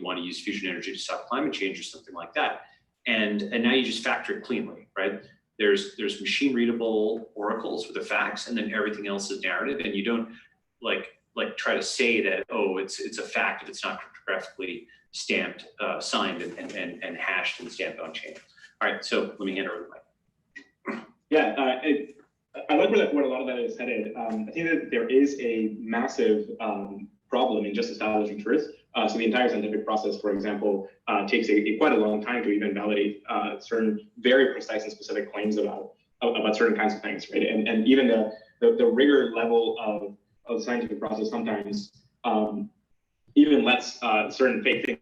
want to use fusion energy to stop climate change or something like that. And now you just factor it cleanly, right? There's machine readable oracles with the facts, and then everything else is narrative, and you don't like try to say that, oh, it's a fact if it's not cryptographically stamped, signed, and hashed and stamped on chain. All right, so let me hand over the mic. Yeah, I like where a lot of that is headed. I think that there is a massive problem in just establishing truth. So the entire scientific process, for example, takes quite a long time to even validate certain very precise and specific claims about certain kinds of things, right? And even the rigor level of the scientific process sometimes even lets certain fake things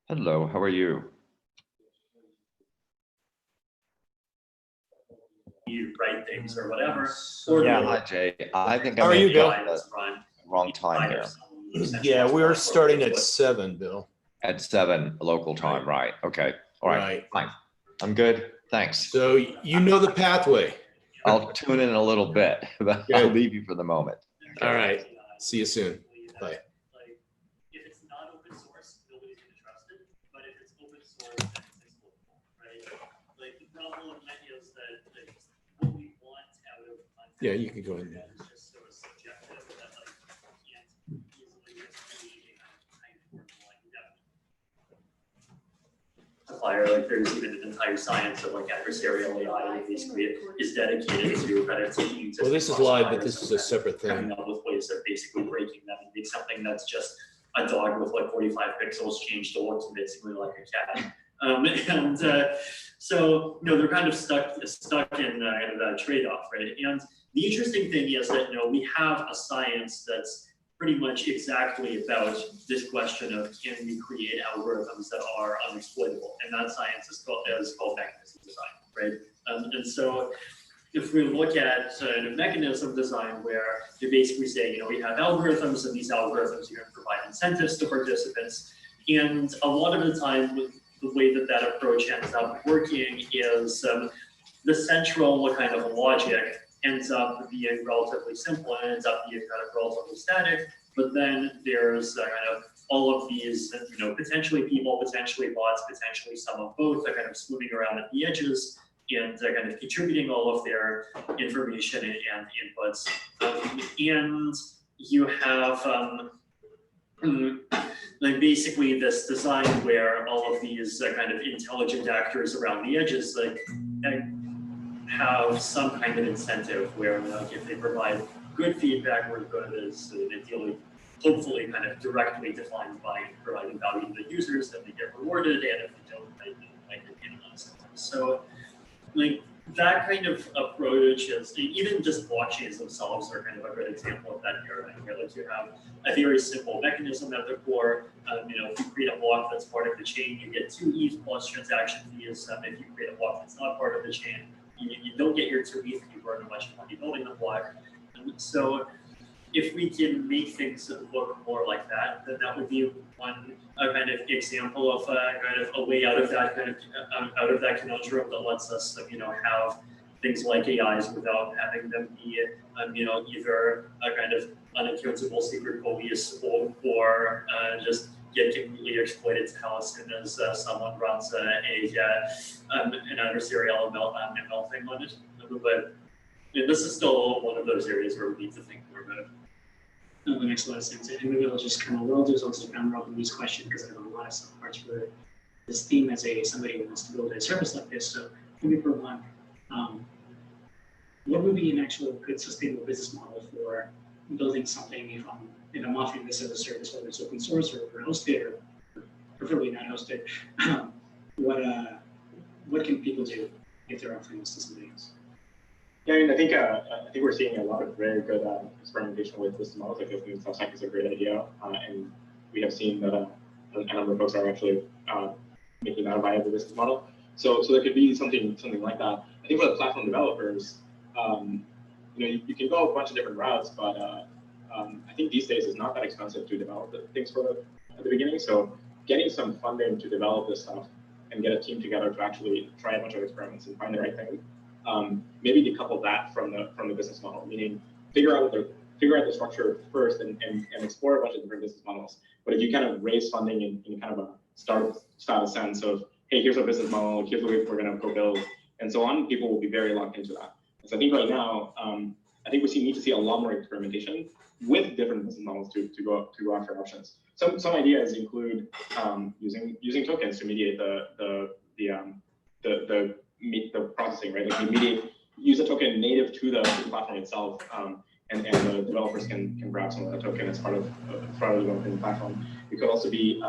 Hello, how are you? You write things or whatever. Or Yeah, the hi Jay. I think How I are you, may Bill? have the run wrong time either here. some Yeah, we're centralized starting or at what- 7, Bill. At 7 local time, right? Okay, all right, Right. fine. I'm good, thanks. So you know the pathway. I'll tune in a little bit, but I'll Good. leave you for the moment. All right. See you soon. Bye. Like, if it's not open source, nobody's gonna trust it, but if it's open source, then it's exploitable, right? Like, the problem is that, like, what we want out of content. Yeah, you can go in there. Is just sort of subjective, that like, you can't easily just create a kind of tight formula. You definitely supplier, like there's even an entire science of like adversarial AI that basically is dedicated to kind of taking. Well, this is live, but this is a separate Coming thing. up with ways of basically breaking them and make something that's just a dog with like 45 pixels changed to look basically like a cat. So, you know, they're kind of stuck in that trade-off, right? And the interesting thing is that, you know, we have a science that's pretty much exactly about this question of can we create algorithms that are unexploitable, and that science is called mechanism design, right? And so if we look at a mechanism design where you're basically saying, you know, we have algorithms, and these algorithms are going to provide incentives to participants, and a lot of the time with the way that that approach ends up working is the central kind of logic ends up being relatively simple and ends up being kind of relatively static, but then there's kind of all of these, you know, potentially people, potentially bots, potentially some of both are kind of swimming around at the edges and kind of contributing all of their information and inputs. And you have like basically this design where all of these kind of intelligent actors around the edges like have some kind of incentive where, you know, if they provide good feedback where good is ideally, hopefully kind of directly defined by providing value to the users, then they get rewarded, and if they don't, they might get an incentive. So like that kind of approach is, even just blockchains themselves are kind of a good example of that paradigm, where like you have a very simple mechanism at the core. You know, if you create a block that's part of the chain, you get 2 ETH plus transaction fees. If you create a block that's not part of the chain, you don't get your 2 ETH, you burn a bunch of money building the block. So if we can make things look more like that, then that would be one kind of example of kind of a way out of that kind of out of that conundrum that lets us, you know, have things like AIs without having them be, you know, either a kind of unaccountable secret police or just get completely exploited to how as soon as someone runs an adversarial ML thing on it. But this is still one of those areas where we need to think more about it. No, that makes a lot of sense. And maybe I'll just kind of, what I'll do is I'll just round up this question because I have a lot of subparts for this theme as somebody who wants to build a service like this. So maybe for one, what would be an actual good sustainable business model for building something if I'm offering this as a service, whether it's open source or hosted or preferably not hosted? What can people do if they're offering this to somebody else? Yeah, I mean, I think we're seeing a lot of very good experimentation with business models. Like I think Substack is a great idea, and we have seen that a number of folks are actually making that a viable business model. So there could be something like that. I think for the platform developers, you know, you can go a bunch of different routes, but I think these days it's not that expensive to develop things at the beginning. So getting some funding to develop this stuff and get a team together to actually try a bunch of experiments and find the right thing. Maybe decouple that from the business model, meaning figure out the structure first and explore a bunch of different business models. But if you kind of raise funding in kind of a startup style sense of, hey, here's our business model, here's what we're going to go build, and so on, people will be very locked into that. And so I think right now, I think we need to see a lot more experimentation with different business models to go after options. Some ideas include using tokens to mediate the processing, right? Like use a token native to the platform itself, and the developers can grab some of that token as part of developing the platform. It could also be,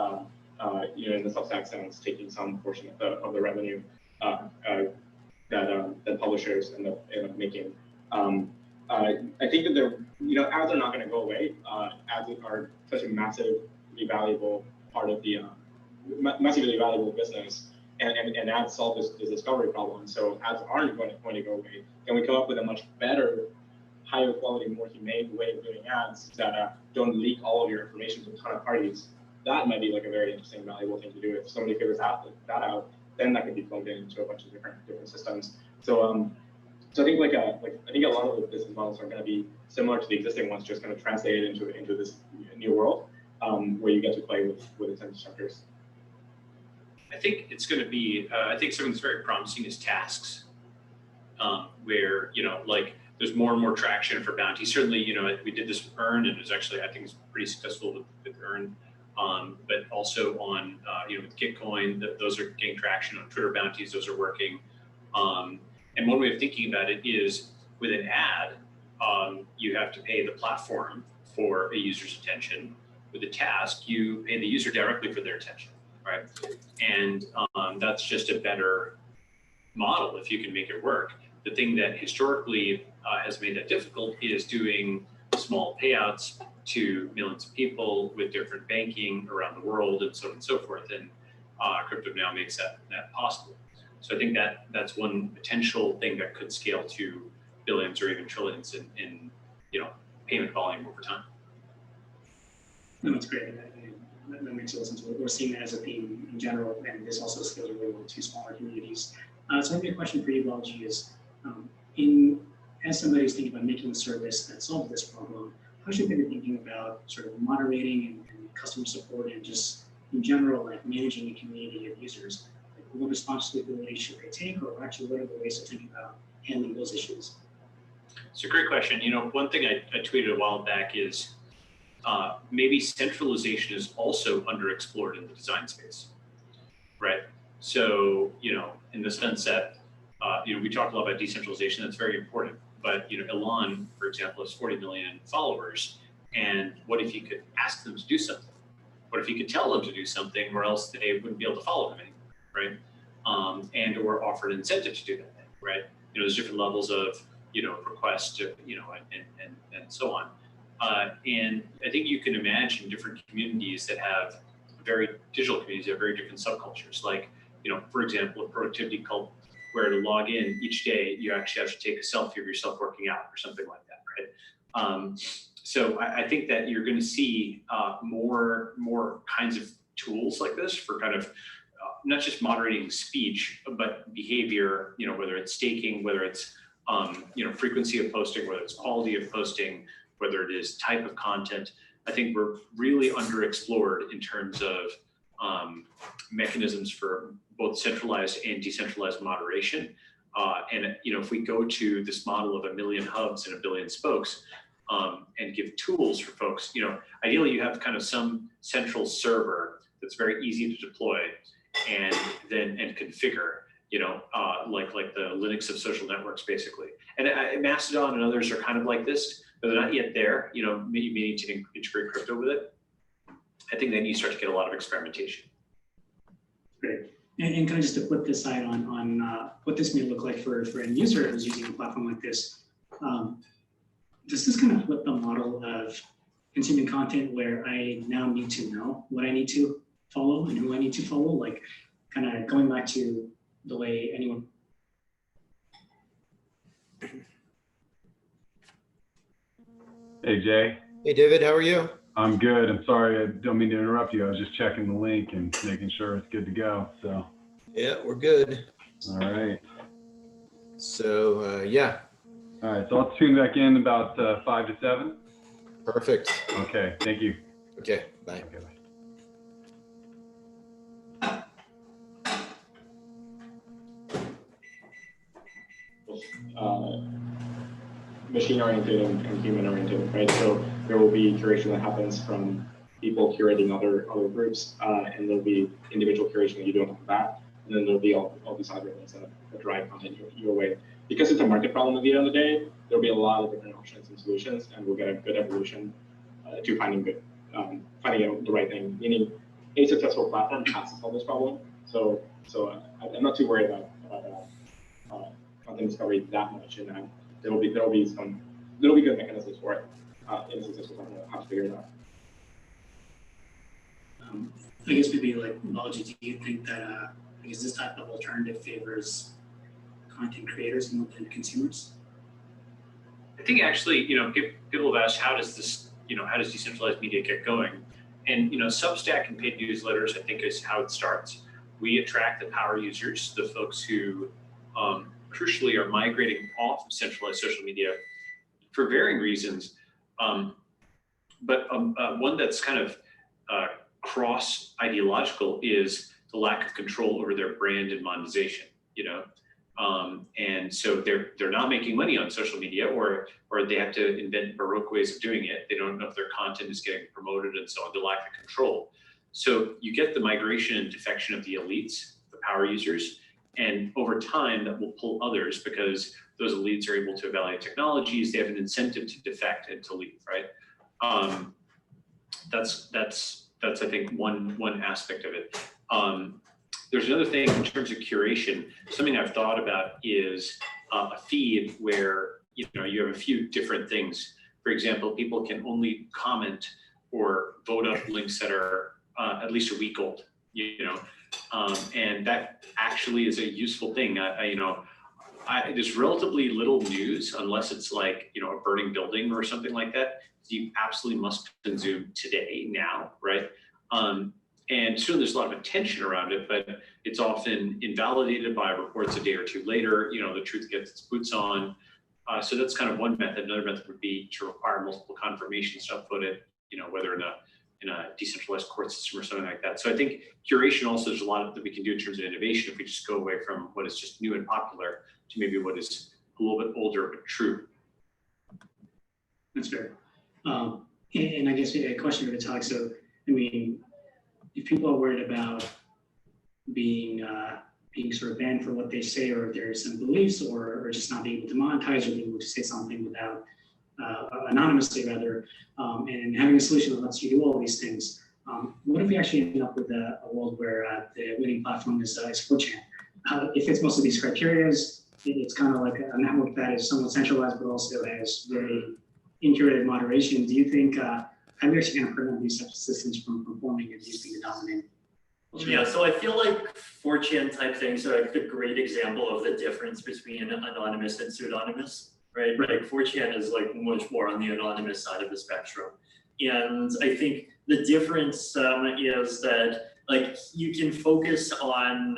you know, in the Substack sense, taking some portion of the revenue that publishers end up making. I think that ads are not going to go away. Ads are such a massively valuable part of the massively valuable business and ads solve this discovery problem. So ads aren't going to go away. Can we come up with a much better, higher quality, more humane way of doing ads that don't leak all of your information to a ton of parties? That might be like a very interesting, valuable thing to do. If somebody figures that out, then that can be plugged into a bunch of different systems. So so I think I think a lot of the business models are going to be similar to the existing ones, just kind of translated into this new world where you get to play with incentive structures. I think it's going to be, I think something that's very promising is tasks, where, like there's more and more traction for bounty. Certainly, we did this with Earn, and it was actually, I think it's pretty successful with Earn, but also on, with Gitcoin, those are getting traction on Twitter bounties, those are working. And one way of thinking about it is with an ad, you have to pay the platform for a user's attention. With a task, you pay the user directly for their attention, right? And that's just a better model if you can make it work. The thing that historically has made that difficult is doing small payouts to millions of people with different banking around the world and so on and so forth. And crypto now makes that possible. So I think that's one potential thing that could scale to billions or even trillions in payment volume over time. No, that's great. That makes sense. We're seeing that as a theme in general, and this also scales really well to smaller communities. So maybe a question for you, Balaji, is as somebody's thinking about making a service that solves this problem, how should they be thinking about sort of moderating and customer support and just in general, like managing a community of users? Like, what responsibility should they take, or actually what are the ways to think about handling those issues? It's a great question. One thing I tweeted a while back is maybe centralization is also underexplored in the design space, right? So, in the sense that, we talk a lot about decentralization, that's very important. But, Elon, for example, has 40 million followers. And what if you could ask them to do something? What if you could tell them to do something, or else they wouldn't be able to follow him anymore, right? And or offer an incentive to do that, right? There's different levels of, request to, and so on. And I think you can imagine different communities that have digital communities that have very different subcultures. Like, for example, a productivity cult where to log in each day, you actually have to take a selfie of yourself working out or something like that, right? So I think that you're going to see more kinds of tools like this for kind of not just moderating speech, but behavior, whether it's staking, whether it's, frequency of posting, whether it's quality of posting, whether it is type of content. I think we're really underexplored in terms of mechanisms for both centralized and decentralized moderation. And if we go to this model of 1 million hubs and 1 billion spokes, and give tools for folks, ideally you have kind of some central server that's very easy to deploy and configure, like the Linux of social networks, basically. And Mastodon and others are kind of like this, but they're not yet there. You may need to integrate crypto with it. I think then you start to get a lot of experimentation. Great. And kind of just to flip this side on what this may look like for an user who's using a platform like this, does this kind of flip the model of consuming content where I now need to know what I need to follow and who I need to follow? Like kind of going back to the way anyone. Hey, Jay. Hey, David, how are you? I'm good. I'm sorry. I don't mean to interrupt you. I was just checking the link and making sure it's good to go. So. Yeah, we're good. All right. So, yeah. All right. So I'll tune back in about 5 to 7. Perfect. Okay. Thank you. Okay, bye. Okay, bye. Machine-oriented and human-oriented, right? So there will be curation that happens from people curating other groups, and there'll be individual curation that you don't have that, and then there'll be all these algorithms that drive content your way. Because it's a market problem at the end of the day, there'll be a lot of different options and solutions, and we'll get a good evolution to finding out the right thing. Meaning, a successful platform has to solve this problem. So I'm not too worried about content discovery that much, and there'll be good mechanisms for it in a successful platform. How to figure it out. I guess maybe like, Balaji, do you think that I guess this type of alternative favors content creators more than consumers? I think actually, people have asked, how does decentralized media get going? And, Substack and paid newsletters, I think, is how it starts. We attract the power users, the folks who crucially are migrating off of centralized social media for varying reasons. But one that's kind of cross-ideological is the lack of control over their brand and monetization, and so they're not making money on social media, or they have to invent baroque ways of doing it. They don't know if their content is getting promoted and so on. The lack of control. So you get the migration and defection of the elites, the power users, and over time that will pull others because those elites are able to evaluate technologies. They have an incentive to defect and to leave, right? That's I think one aspect of it. There's another thing in terms of curation. Something I've thought about is a feed where you have a few different things. For example, people can only comment or vote up links that are at least a week old. And that actually is a useful thing. There's relatively little news unless it's like a burning building or something like that. You absolutely must consume today, now, right? And so there's a lot of attention around it, but it's often invalidated by reports a day or two later. The truth gets its boots on. So that's kind of one method. Another method would be to require multiple confirmations to upload it, whether in a decentralized court system or something like that. So I think curation also, there's a lot that we can do in terms of innovation if we just go away from what is just new and popular to maybe what is a little bit older but true. That's fair. And I guess a question for Vitalik. So, if people are worried about being sort of banned for what they say, or if there's some beliefs, or just not being able to monetize, or being able to say something without anonymously rather, and having a solution that lets you do all these things, what if we actually end up with a world where the winning platform is 4chan? It fits most of these criteria. It's kind of like a network that is somewhat centralized, but also has very curated moderation. Do you think how are we actually going to prevent these types of systems from forming and using the dominant? Yeah, so I feel like 4chan type things are like a great example of the difference between anonymous and pseudonymous, right? Like 4chan is like much more on the anonymous side of the spectrum. And I think the difference is that like you can focus on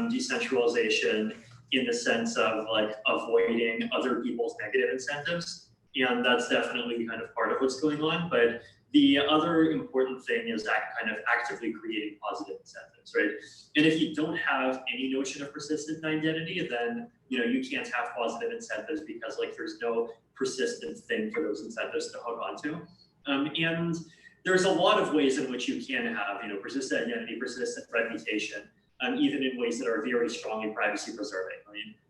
decentralization in the sense of like avoiding other people's negative incentives. And that's definitely kind of part of what's going on. But the other important thing is that kind of actively creating positive incentives, right? And if you don't have any notion of persistent identity, then you can't have positive incentives because like there's no persistent thing for those incentives to hook onto. And there's a lot of ways in which you can have persistent identity, persistent reputation, even in ways that are very strongly privacy preserving.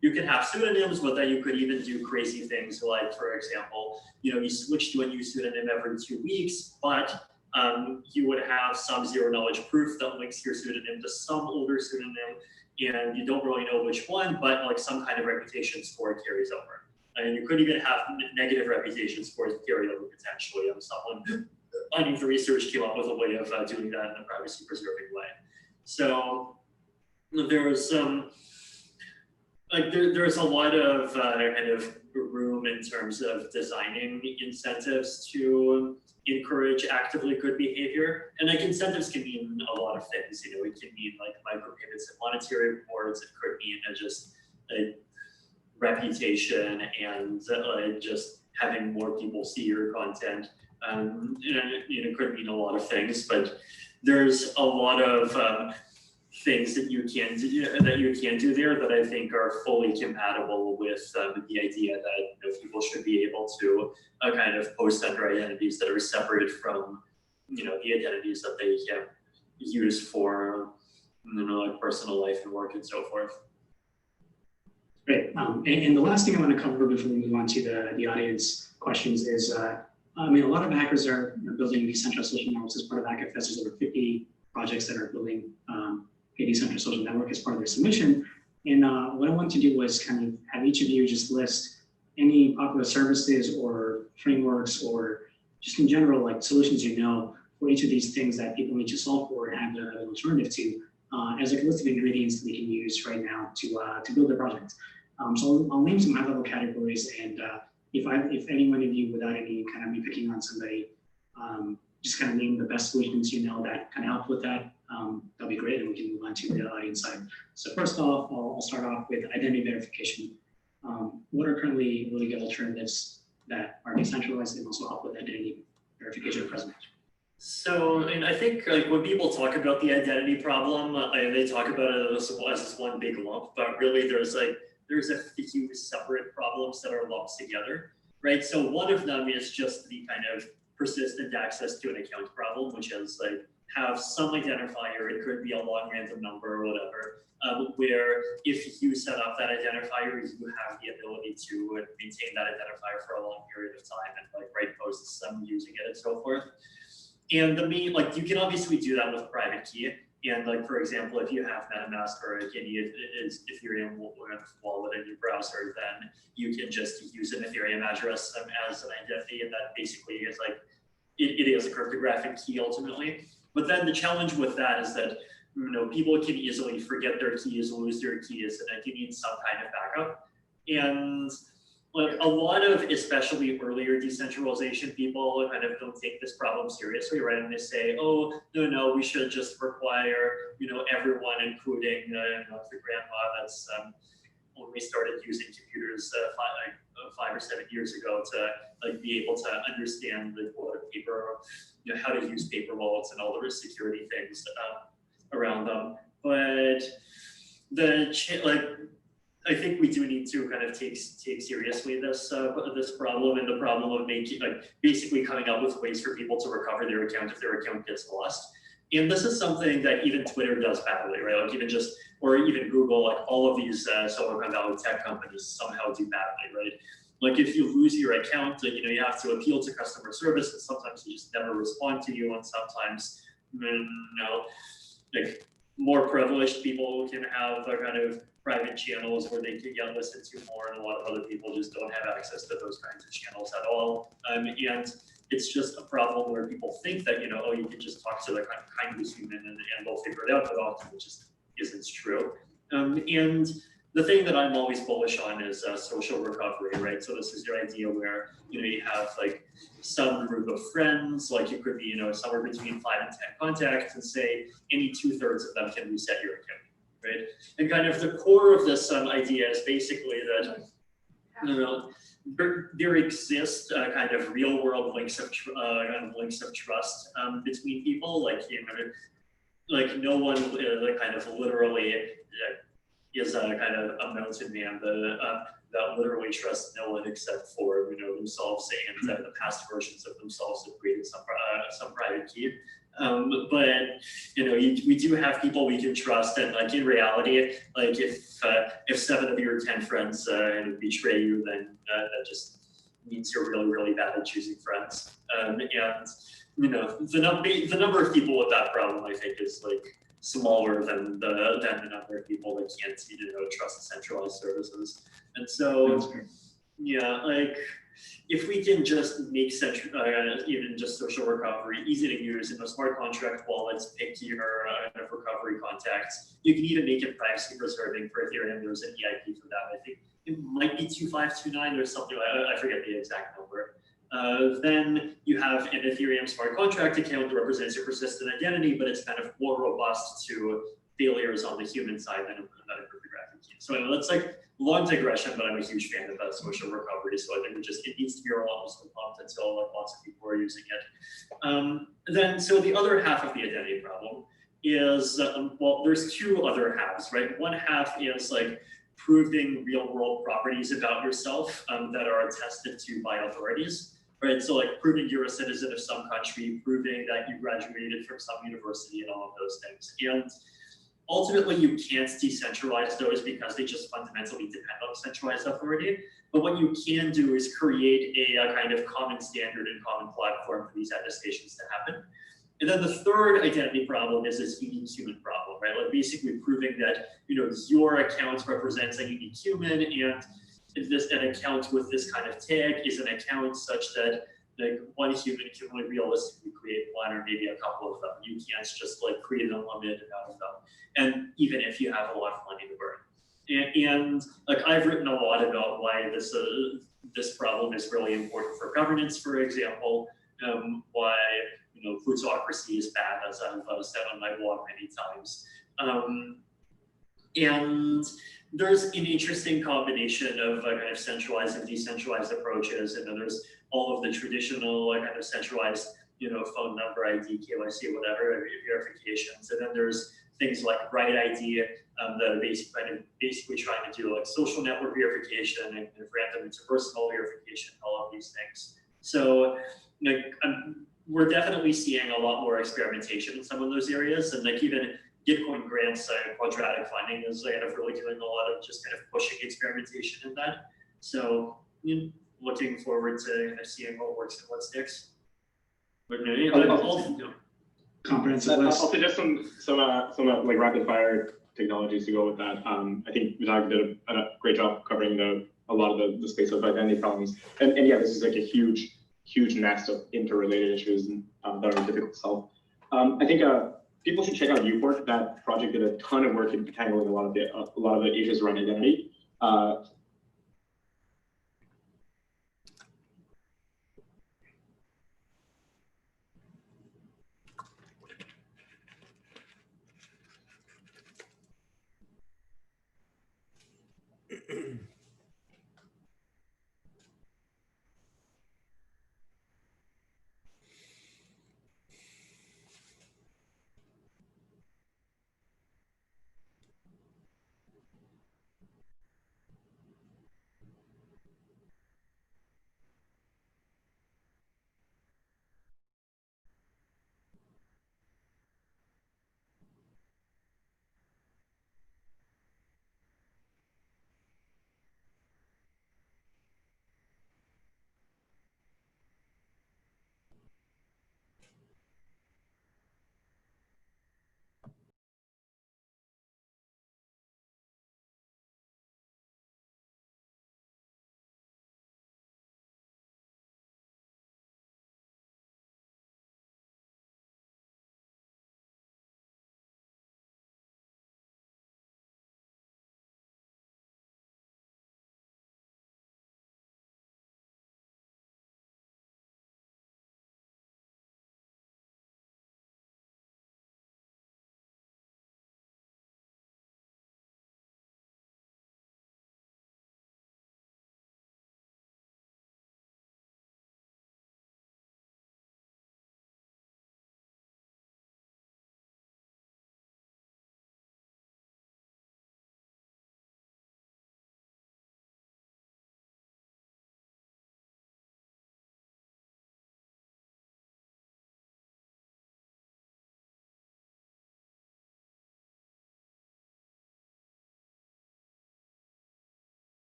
You can have pseudonyms, but then you could even do crazy things like, for example, you switch to a new pseudonym every 2 weeks, but you would have some zero knowledge proof that links your pseudonym to some older pseudonym, and you don't really know which one, but like some kind of reputation score carries over. And you could even have negative reputation scores carry over potentially. Someone finding the research came up with a way of doing that in a privacy preserving way. So there's there's a lot of kind of room in terms of designing incentives to encourage actively good behavior. And like incentives can mean a lot of things. It can mean like micropayments and monetary rewards. It could mean just a reputation and just having more people see your content. It could mean a lot of things, but there's a lot of things that you can do there that I think are fully compatible with the idea that people should be able to kind of post under identities that are separated from the identities that they can use for like personal life and work and so forth. Great. And the last thing I want to cover before we move on to the audience questions is a lot of hackers are building decentralized social networks as part of HackFest. There's over 50 projects that are building a decentralized social network as part of their submission. And what I wanted to do was kind of have each of you just list any popular services or frameworks or just in general like solutions for each of these things that people need to solve for and have an alternative to, as like a list of ingredients that they can use right now to build their project. So I'll name some high-level categories, and if any one of you, without any kind of me picking on somebody, just kind of name the best solutions you know that kind of help with that, that'll be great, and we can move on to the audience side. So first off, I'll start off with identity verification. What are currently really good alternatives that are decentralized and also help with identity verification present? So, and I think like when people talk about the identity problem, they talk about it as this one big lump, but really there's a few separate problems that are lumped together, right? So one of them is just the kind of persistent access to an account problem, which is like have some identifier, it could be a long random number or whatever, where if you set up that identifier, you have the ability to maintain that identifier for a long period of time and like write posts using it and so forth. And the main, like you can obviously do that with private key. And like, for example, if you have MetaMask or any Ethereum wallet in your browser, then you can just use an Ethereum address as an identity. And that basically is like, it is a cryptographic key ultimately. But then the challenge with that is that, you know, people can easily forget their keys, lose their keys, and you need some kind of backup. And like a lot of, especially earlier decentralization people kind of don't take this problem seriously, right? And they say, oh, no, we should just require, you know, everyone, including the grandma that's when we started using computers 5 or 7 years ago to like be able to understand the paper, you know, how to use paper wallets and all the security things around them. But I think we do need to kind of take seriously this problem and the problem of making basically coming up with ways for people to recover their account if their account gets lost. And this is something that even Twitter does badly, right? Like even Google, like all of these Silicon Valley tech companies somehow do badly, right? Like if you lose your account, you know, you have to appeal to customer service, and sometimes they just never respond to you, and sometimes, you know, like more privileged people can have a kind of private channels where they can get listened to more, and a lot of other people just don't have access to those kinds of channels at all. And it's just a problem where people think that, you know, oh, you can just talk to the kindest human and they'll figure it out, but often it just isn't true. And the thing that I'm always bullish on is social recovery, right? So this is your idea where, you know, you have like some group of friends, like it could be, you know, somewhere between 5 and 10 contacts, and say any 2/3 of them can reset your account, right? And kind of the core of this idea is basically that, you know, there exist kind of real world links of trust between people, like, you know, like no one kind of literally is a kind of a mountain man that literally trusts no one except for, you know, themselves and the past versions of themselves have created some private key. But you know, we do have people we can trust, and like in reality, like if 7 of your 10 friends betray you, then that just means you're really, really bad at choosing friends. And you know, the number of people with that problem, I think, is like smaller than the number of people that can't, you know, trust centralized services. And so, yeah, like if we can just make even just social recovery easy to use, and the smart contract wallets pick your recovery contacts, you can even make it privacy preserving for Ethereum. There's an EIP for that. I think it might be 2529 or something. I forget the exact number. Then you have an Ethereum smart contract account that represents your persistent identity, but it's kind of more robust to failures on the human side than a cryptographic key. So I know that's like long digression, but I'm a huge fan of social recovery. So I think it needs to be almost pumped until like lots of people are using it. Then, so the other half of the identity problem is, well, there's 2 other halves, right? One half is like proving real world properties about yourself that are attested to by authorities, right? So like proving you're a citizen of some country, proving that you graduated from some university, and all of those things. And ultimately, you can't decentralize those because they just fundamentally depend on centralized authority. But what you can do is create a kind of common standard and common platform for these attestations to happen. And then the third identity problem is this unique human problem, right? Like basically proving that, you know, your account represents a unique human, and an account with this kind of tag is an account such that like one human can only realistically create one or maybe a couple of them. You can't just like create an unlimited amount of them. And even if you have a lot of money to burn. And like I've written a lot about why this problem is really important for governance, for example, why plutocracy is bad, as I've said on my blog many times. And there's an interesting combination of kind of centralized and decentralized approaches, and then there's all of the traditional kind of centralized, phone number ID, KYC, whatever verifications, and then there's things like Bright ID that are basically trying to do like social network verification and kind of random interpersonal verification, all of these things. So we're definitely seeing a lot more experimentation in some of those areas, and like even Gitcoin grants and quadratic funding is kind of really doing a lot of just kind of pushing experimentation in that. So looking forward to kind of seeing what works and what sticks. But Comprehensive I'll list. suggest some like rapid fire technologies to go with that. I think Vitaly did a great job covering a lot of the space of identity problems. And yeah, this is like a huge nest of interrelated issues that are difficult to solve. I think people should check out Uport. That project did a ton of work in tackling a lot of the issues around identity.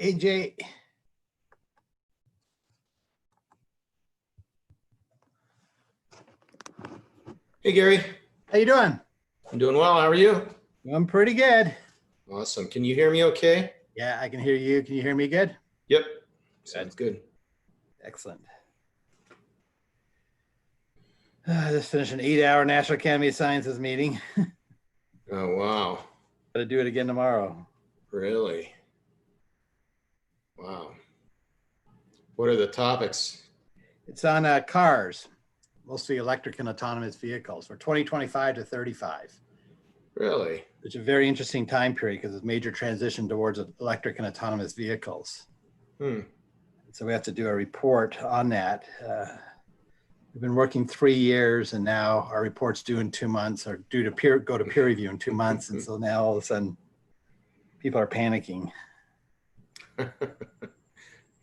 AJ. Hey, Gary. How you doing? I'm doing well. How are you? I'm pretty good. Awesome. Can you hear me okay? Yeah, I can hear you. Can you hear me good? Yep. Sounds good. Excellent. Just finished an 8-hour National Academy of Sciences meeting. Oh, wow. Gotta do it again tomorrow. Really? Wow. What are the topics? It's on cars, mostly electric and autonomous vehicles for 2025 to 35. Really? It's a very interesting time period because it's a major transition towards electric and autonomous vehicles. So we have to do a report on that. We've been working 3 years, and now our report's due in 2 months, or due to go to peer review in 2 months. And so now all of a sudden people are panicking.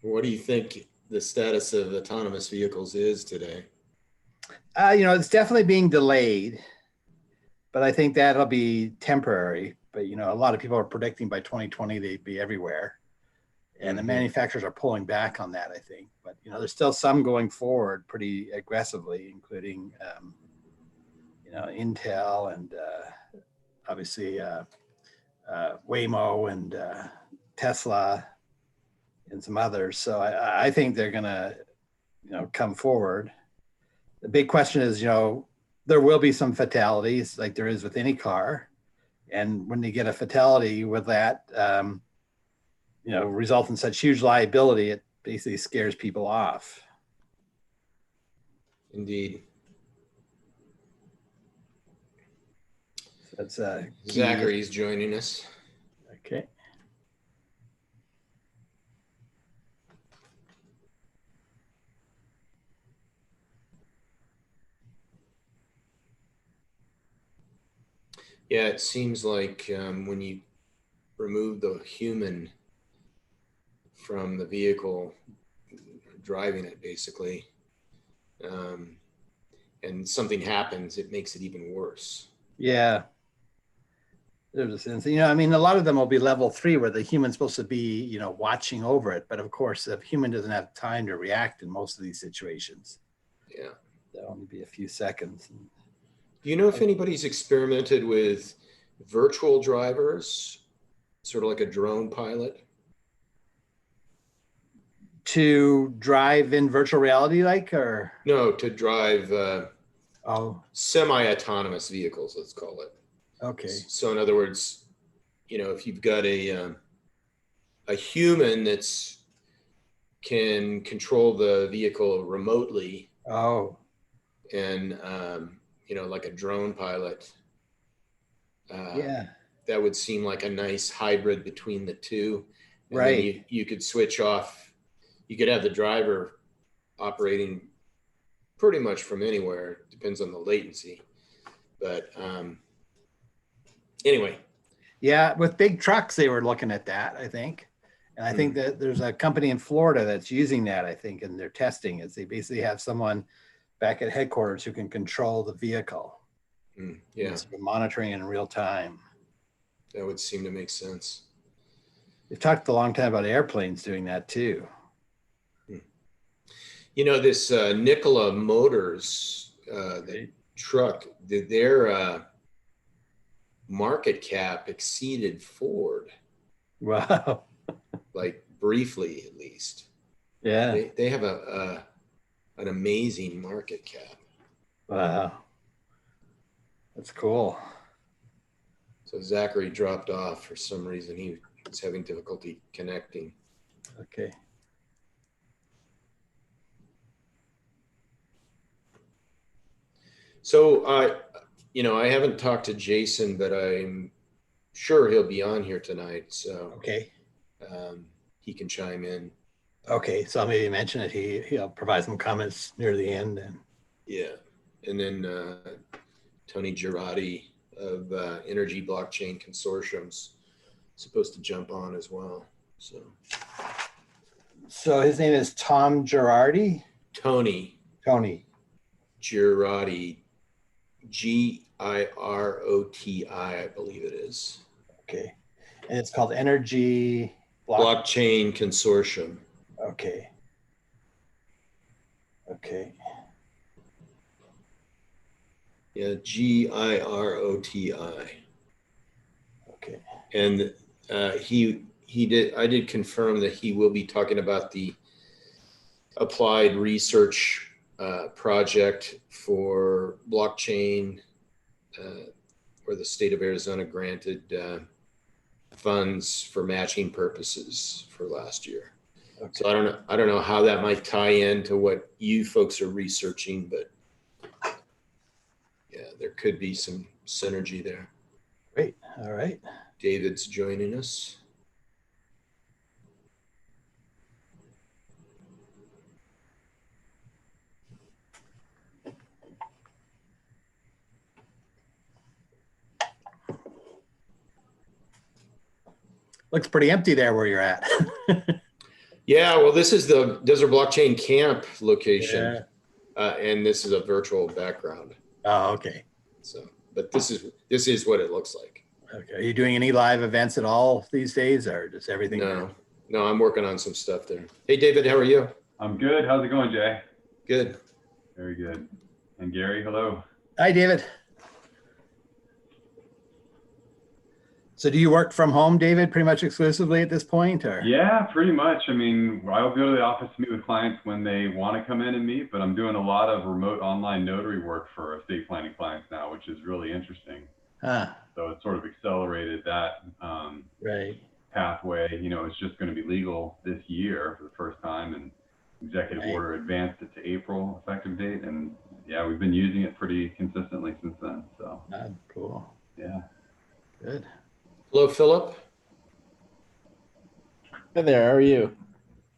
What do you think the status of autonomous vehicles is today? It's definitely being delayed, but I think that'll be temporary. But, a lot of people are predicting by 2020, they'd be everywhere. And the manufacturers are pulling back on that, I think. But, there's still some going forward pretty aggressively, including, Intel and obviously Waymo and Tesla and some others. So I think they're going to, come forward. The big question is, there will be some fatalities like there is with any car. And when you get a fatality with that, result in such huge liability, it basically scares people off. Indeed. So that's Zachary's joining us. Okay. Yeah, it seems like when you remove the human from the vehicle, driving it basically, and something happens, it makes it even worse. Yeah. There's a sense, a lot of them will be level 3 where the human's supposed to be, watching over it. But of course, the human doesn't have time to react in most of these situations. Yeah. That'll only be a few seconds. Do you know if anybody's experimented with virtual drivers, sort of like a drone pilot? To drive in virtual reality, or? No, to drive Oh, semi-autonomous vehicles, let's call it. okay. So in other words, if you've got a human that's can control the vehicle remotely. Oh. And like a drone pilot. Yeah. That would seem like a nice hybrid between the two. And right. Then you could switch off. You could have the driver operating pretty much from anywhere. Depends on the latency. But anyway. Yeah, with big trucks, they were looking at that, I think. And I think that there's a company in Florida that's using that, I think, and they're testing it. They basically have someone back at headquarters who can control the vehicle. Yeah. Monitoring in real time. That would seem to make sense. We've talked a long time about airplanes doing that too. This Nikola Motors, the truck, their market cap exceeded Ford. Wow. Like briefly, at least. Yeah. They have an amazing market cap. Wow. That's cool. So Zachary dropped off for some reason. He was having difficulty connecting. Okay. So I haven't talked to Jason, but I'm sure he'll be on here tonight. So okay. He can chime in. Okay, so I'll maybe mention it. He'll provide some comments near the end. And yeah, and then Tony Girardi of Energy Blockchain Consortium's supposed to jump on as well. So his name is Tom Girardi? Tony Girardi, Giroti, I believe it is. Okay. And it's called Energy Blockchain Consortium. Okay. Okay. Yeah, GIROTI. Okay. And I did confirm that he will be talking about the applied research project for blockchain, where the state of Arizona granted funds for matching purposes for last year. Okay. So I don't know how that might tie into what you folks are researching, but yeah, there could be some synergy there. Great. All right. David's joining us. Looks pretty empty there where you're at. Yeah, well, this is the Desert Blockchain Camp location, Yeah. and this is a virtual background. Oh, okay. So, but this is what it looks like. Okay. Are you doing any live events at all these days, or just everything? No, I'm working on some stuff there. Hey, David, how are you? I'm good. How's it going, Jay? Good. Very good. And Gary, hello. Hi, David. So do you work from home, David, pretty much exclusively at this point, or? Yeah, pretty much. I mean, I'll go to the office to meet with clients when they want to come in and meet, but I'm doing a lot of remote online notary work for estate planning clients now, which is really interesting. Ah, So it sort of accelerated that right. pathway. You know, it's just going to be legal this year for the first time, and executive Right. order advanced it to April effective date. And yeah, we've been using it pretty consistently since then. So Cool. yeah. Good. Hello, Philip. Hey there, how are you?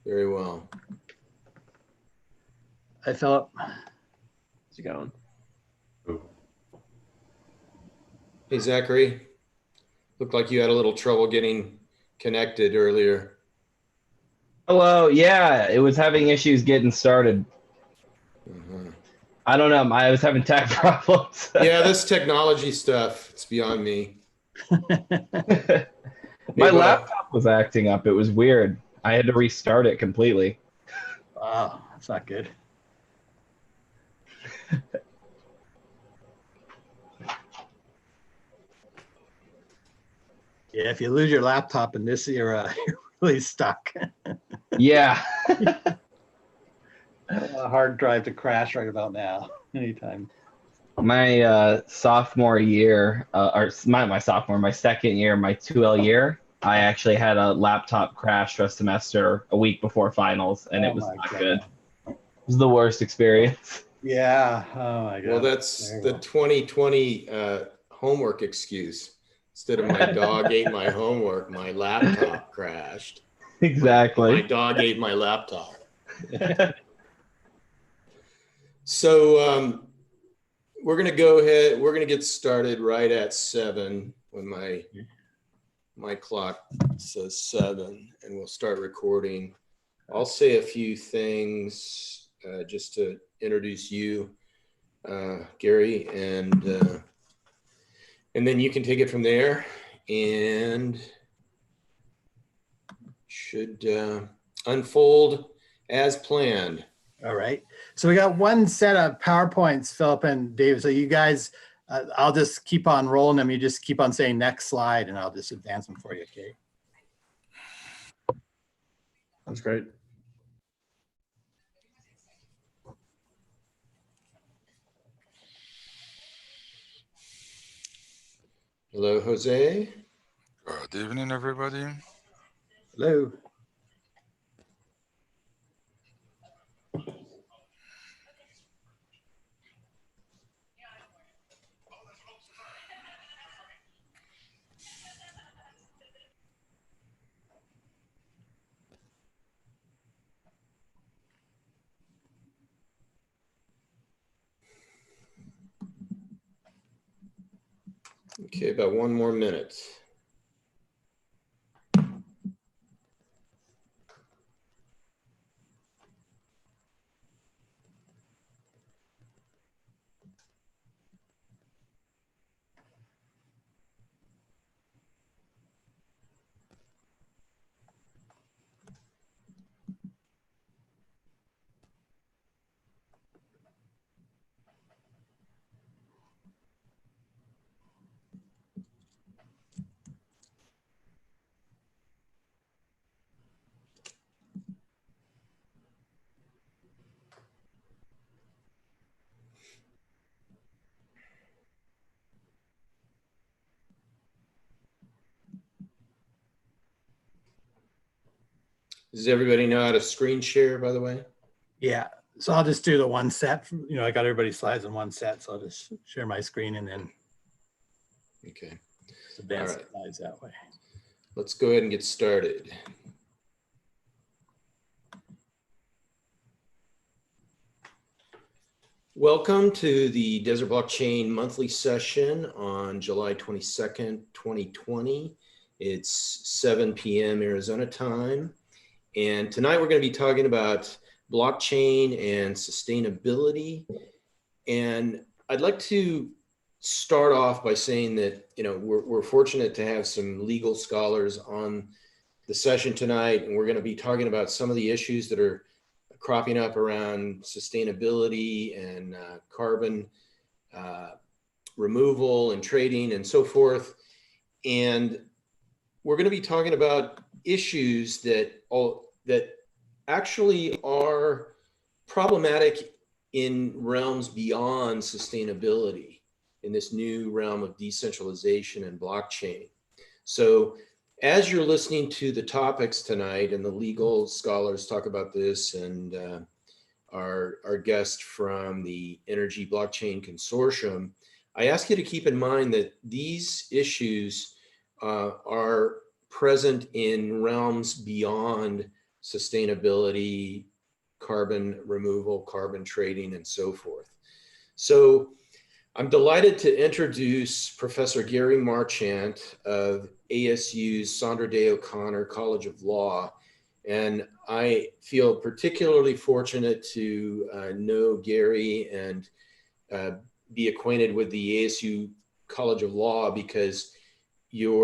Very well. Hi, Philip. How's it going? Hey, Zachary. Looked like you had a little trouble getting connected earlier. Hello, yeah, it was having issues getting started. I don't know, I was having tech problems. Yeah, this technology stuff, it's beyond me. My laptop was acting up. It was weird. I had to restart it completely. Wow, that's not good. Yeah, if you lose your laptop in this era, you're really stuck. Yeah. A hard drive to crash right about now, anytime. My sophomore year, or not my sophomore, my second year, my 2L year, I actually had a laptop crash for a semester a week before finals, and it was my not God. good. It was the worst experience. Yeah, oh my God. Well, that's the Terrible. 2020 homework excuse. Instead of my dog ate my homework, my laptop crashed. Exactly. My dog ate my laptop. So we're going to go ahead. We're going to get started right at 7 when my clock says 7, and we'll start recording. I'll say a few things just to introduce you, Gary, and then you can take it from there, and should unfold as planned. All right. So we got one set of PowerPoints, Philip and David. So you guys, I'll just keep on rolling them. You just keep on saying next slide, and I'll just advance them for you, okay? That's great. Hello, Jose. Good evening, everybody. Hello. Okay, about 1 more minute. Does everybody know how to screen share, by the way? Yeah, so I'll just do the one set. You know, I got everybody's slides in one set, so I'll just share my screen and then Okay, advance All right. the slides that way. let's go ahead and get started. Welcome to the Desert Blockchain monthly session on July 22nd, 2020. It's 7 p.m. Arizona time. And tonight we're going to be talking about blockchain and sustainability. And I'd like to start off by saying that, you know, we're fortunate to have some legal scholars on the session tonight, and we're going to be talking about some of the issues that are cropping up around sustainability and carbon removal and trading and so forth. And we're going to be talking about issues that actually are problematic in realms beyond sustainability in this new realm of decentralization and blockchain. So as you're listening to the topics tonight, and the legal scholars talk about this, and our guest from the Energy Blockchain Consortium, I ask you to keep in mind that these issues are present in realms beyond sustainability, carbon removal, carbon trading, and so forth. So I'm delighted to introduce Professor Gary Marchant of ASU's Sandra Day O'Connor College of Law. And I feel particularly fortunate to know Gary and be acquainted with the ASU College of Law, because you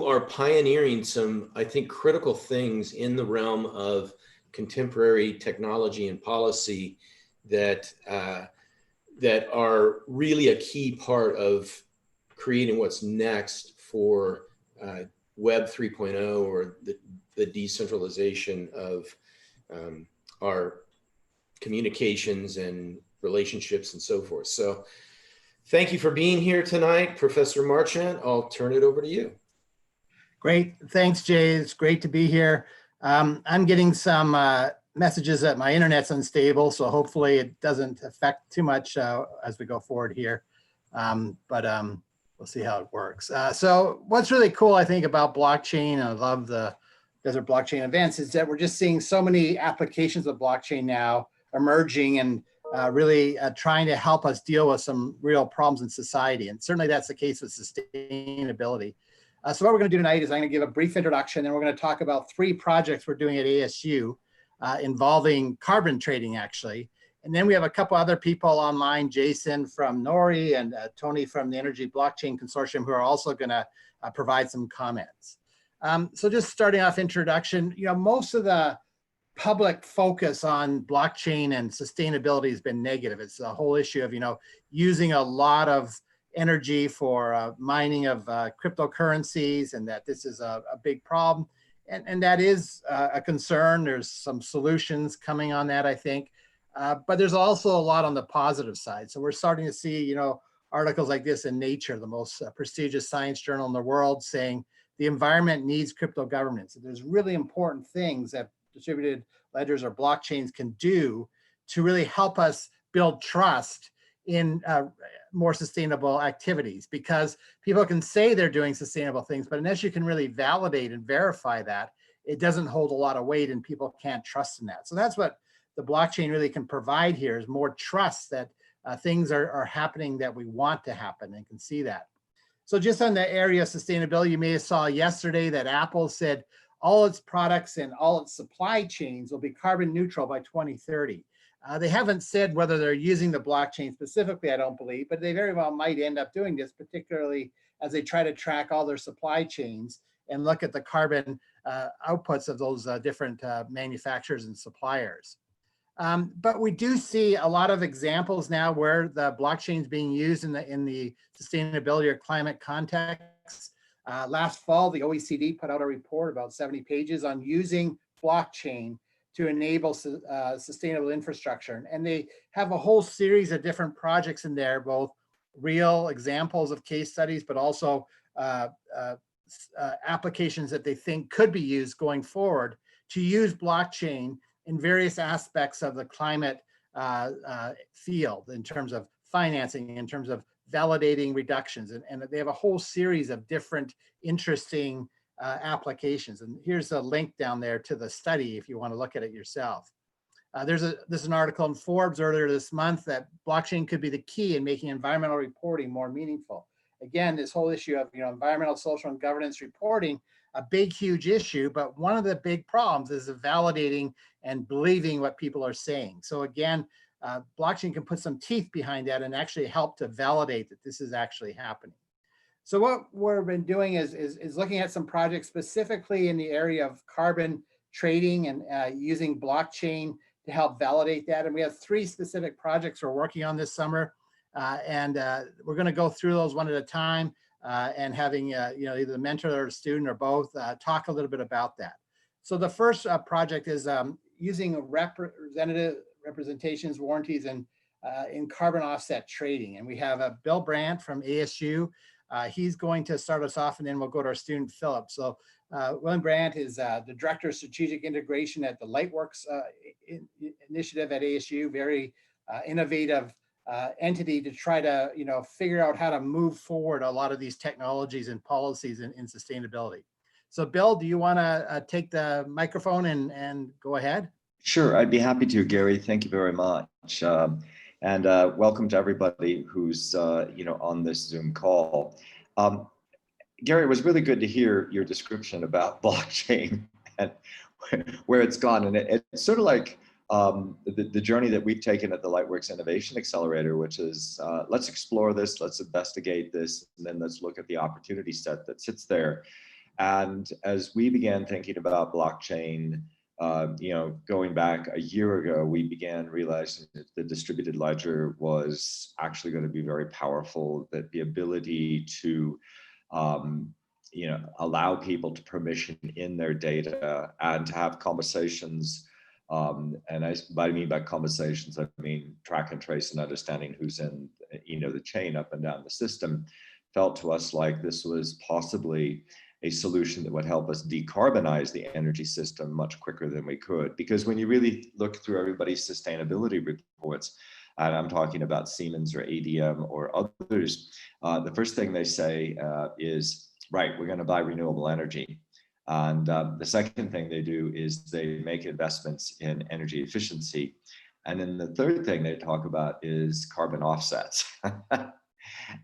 are pioneering some, I think, critical things in the realm of contemporary technology and policy that are really a key part of creating what's next for Web 3.0, or the decentralization of our communications and relationships and so forth. So thank you for being here tonight, Professor Marchant. I'll turn it over to you. Great, thanks, Jay. It's great to be here. I'm getting some messages that my internet's unstable, so hopefully it doesn't affect too much as we go forward here. We'll see how it works. So what's really cool, I think, about blockchain, and I love the Desert Blockchain events, is that we're just seeing so many applications of blockchain now emerging, and really trying to help us deal with some real problems in society. And certainly that's the case with sustainability. So what we're going to do tonight is I'm going to give a brief introduction, and we're going to talk about 3 projects we're doing at ASU involving carbon trading, actually. And then we have a couple other people online, Jason from Nori and Tony from the Energy Blockchain Consortium, who are also going to provide some comments. So just starting off introduction, you know, most of the public focus on blockchain and sustainability has been negative. It's the whole issue of, you know, using a lot of energy for mining of cryptocurrencies, and that this is a big problem. And that is a concern. There's some solutions coming on that, I think. But there's also a lot on the positive side. So we're starting to see, you know, articles like this in Nature, the most prestigious science journal in the world, saying the environment needs crypto governance. There's really important things that distributed ledgers or blockchains can do to really help us build trust in more sustainable activities, because people can say they're doing sustainable things, but unless you can really validate and verify that, it doesn't hold a lot of weight and people can't trust in that. So that's what the blockchain really can provide here, is more trust that things are happening that we want to happen, and can see that. So just on the area of sustainability, you may have saw yesterday that Apple said all its products and all its supply chains will be carbon neutral by 2030. They haven't said whether they're using the blockchain specifically, I don't believe, but they very well might end up doing this, particularly as they try to track all their supply chains and look at the carbon outputs of those different manufacturers and suppliers. But we do see a lot of examples now where the blockchain is being used in the sustainability or climate context. Last fall, the OECD put out a report about 70 pages on using blockchain to enable sustainable infrastructure. And they have a whole series of different projects in there, both real examples of case studies, but also applications that they think could be used going forward to use blockchain in various aspects of the climate field, in terms of financing, in terms of validating reductions. And they have a whole series of different interesting applications. And here's a link down there to the study if you want to look at it yourself. There's an article in Forbes earlier this month that blockchain could be the key in making environmental reporting more meaningful. Again, this whole issue of environmental, social, and governance reporting, a big, huge issue, but one of the big problems is validating and believing what people are saying. So again, blockchain can put some teeth behind that and actually help to validate that this is actually happening. So what we've been doing is looking at some projects specifically in the area of carbon trading and using blockchain to help validate that. And we have 3 specific projects we're working on this summer. And we're going to go through those one at a time and having either the mentor or the student or both talk a little bit about that. So the first project is using representations, warranties, and in carbon offset trading. And we have Bill Brandt from ASU. He's going to start us off, and then we'll go to our student Philip. So William Brandt is the Director of Strategic Integration at the Lightworks initiative at ASU, very innovative entity to try to figure out how to move forward a lot of these technologies and policies in sustainability. So Bill, do you want to take the microphone and go ahead? Sure, I'd be happy to, Gary. Thank you very much. And welcome to everybody who's on this Zoom call. Gary, it was really good to hear your description about blockchain and where it's gone. And it's sort of like the journey that we've taken at the Lightworks Innovation Accelerator, which is let's explore this, let's investigate this, and then let's look at the opportunity set that sits there. And as we began thinking about blockchain, going back a year ago, we began realizing that the distributed ledger was actually going to be very powerful, that the ability to allow people to permission in their data and to have conversations. And what I mean by conversations, I mean track and trace and understanding who's in the chain up and down the system, felt to us like this was possibly a solution that would help us decarbonize the energy system much quicker than we could. Because when you really look through everybody's sustainability reports, and I'm talking about Siemens or ADM or others, the first thing they say is, right, we're going to buy renewable energy. And the second thing they do is they make investments in energy efficiency. And then the third thing they talk about is carbon offsets.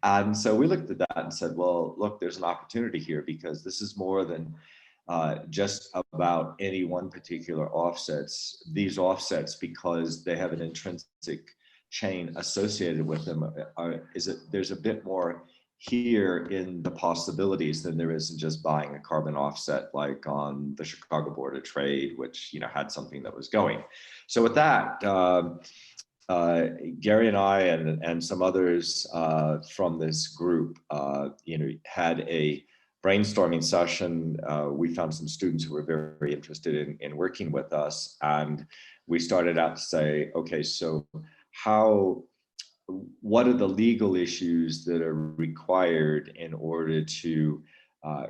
And so we looked at that and said, well, look, there's an opportunity here, because this is more than just about any one particular offsets. These offsets, because they have an intrinsic chain associated with them, there's a bit more here in the possibilities than there is in just buying a carbon offset like on the Chicago Board of Trade, which had something that was going. So with that, Gary and I and some others from this group, had a brainstorming session. We found some students who were very, very interested in working with us, and we started out to say, okay, so what are the legal issues that are required in order to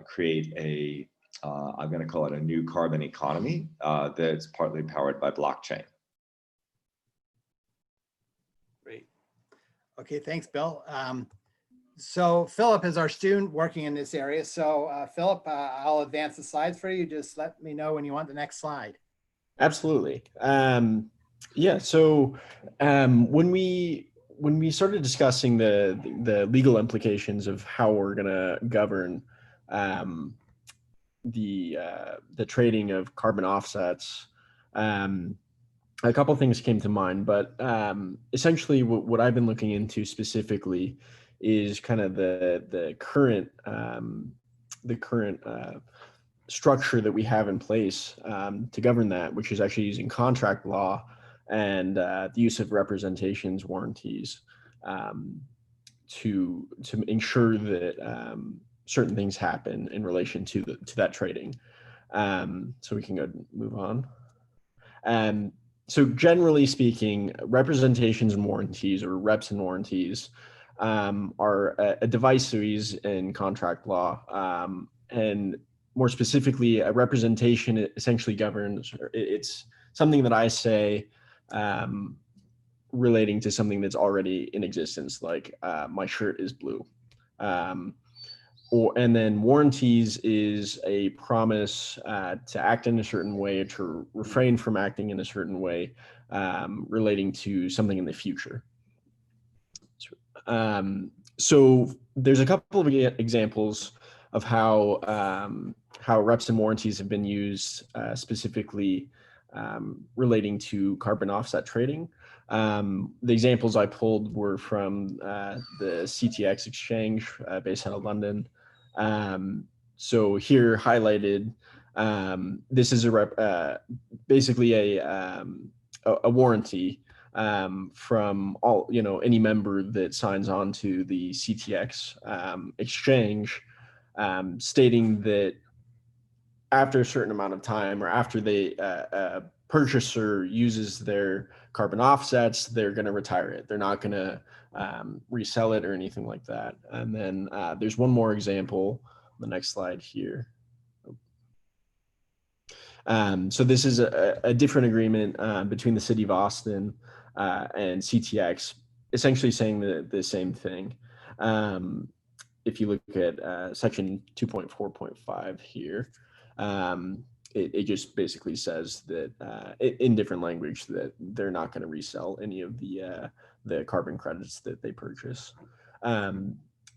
create I'm going to call it a new carbon economy that's partly powered by blockchain. Great. Okay, thanks, Bill. So Philip is our student working in this area. So Philip, I'll advance the slides for you. Just let me know when you want the next slide. Absolutely. Yeah, so when we started discussing the legal implications of how we're going to govern the trading of carbon offsets, a couple things came to mind, but essentially what I've been looking into specifically is kind of the current structure that we have in place to govern that, which is actually using contract law and the use of representations, warranties, to ensure that certain things happen in relation to that trading. So we can go move on. So generally speaking, representations and warranties, or reps and warranties, are a device we use in contract law, and more specifically, a representation essentially governs, or it's something that I say relating to something that's already in existence, like my shirt is blue. And then warranties is a promise to act in a certain way, to refrain from acting in a certain way, relating to something in the future. So there's a couple of examples of how reps and warranties have been used, specifically relating to carbon offset trading. The examples I pulled were from the CTX exchange based out of London. So here highlighted, this is basically a warranty from all, any member that signs on to the CTX exchange, stating that after a certain amount of time, or after a purchaser uses their carbon offsets, they're going to retire it. They're not going to resell it or anything like that. And then there's one more example, the next slide here. So this is a different agreement between the city of Austin and CTX, essentially saying the same thing. If you look at section 2.4.5 here, it just basically says that in different language that they're not going to resell any of the carbon credits that they purchase.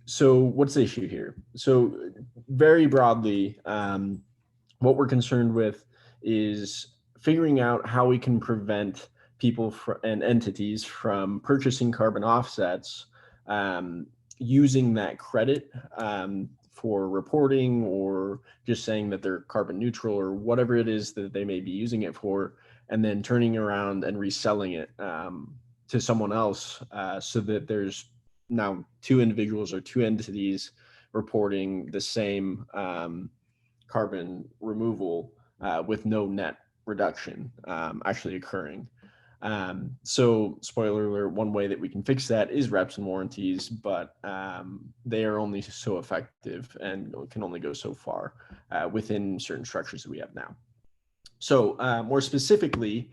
So what's the issue here? So very broadly, what we're concerned with is figuring out how we can prevent people and entities from purchasing carbon offsets using that credit for reporting, or just saying that they're carbon neutral, or whatever it is that they may be using it for, and then turning around and reselling it to someone else, so that there's now two individuals or two entities reporting the same carbon removal with no net reduction actually occurring. So spoiler alert, one way that we can fix that is reps and warranties, but they are only so effective and can only go so far within certain structures that we have now. So more specifically,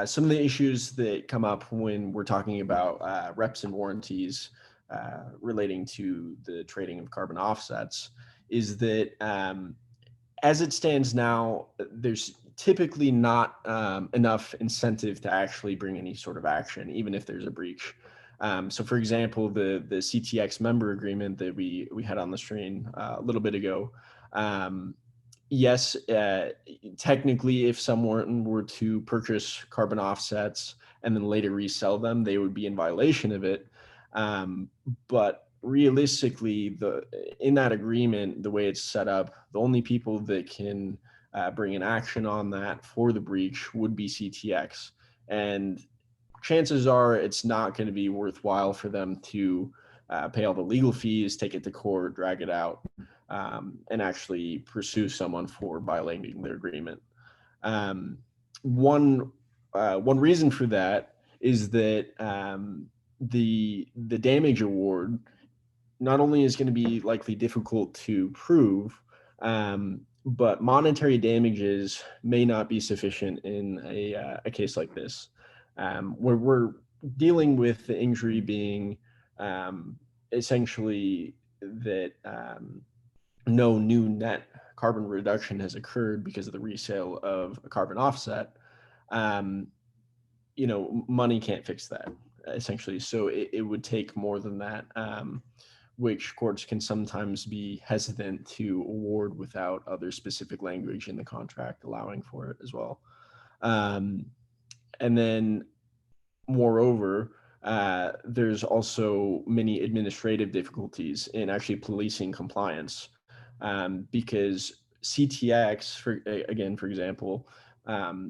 some of the issues that come up when we're talking about reps and warranties relating to the trading of carbon offsets is that as it stands now, there's typically not enough incentive to actually bring any sort of action, even if there's a breach. So for example, the CTX member agreement that we had on the screen a little bit ago, yes, technically, if someone were to purchase carbon offsets and then later resell them, they would be in violation of it. But realistically, in that agreement, the way it's set up, the only people that can bring an action on that for the breach would be CTX. And chances are it's not going to be worthwhile for them to pay all the legal fees, take it to court, drag it out, and actually pursue someone for violating their agreement. One reason for that is that the damage award not only is going to be likely difficult to prove, but monetary damages may not be sufficient in a case like this, where we're dealing with the injury being essentially that no new net carbon reduction has occurred because of the resale of a carbon offset. Money can't fix that, essentially. So it would take more than that, which courts can sometimes be hesitant to award without other specific language in the contract allowing for it as well. And then moreover, there's also many administrative difficulties in actually policing compliance, because CTX, for example,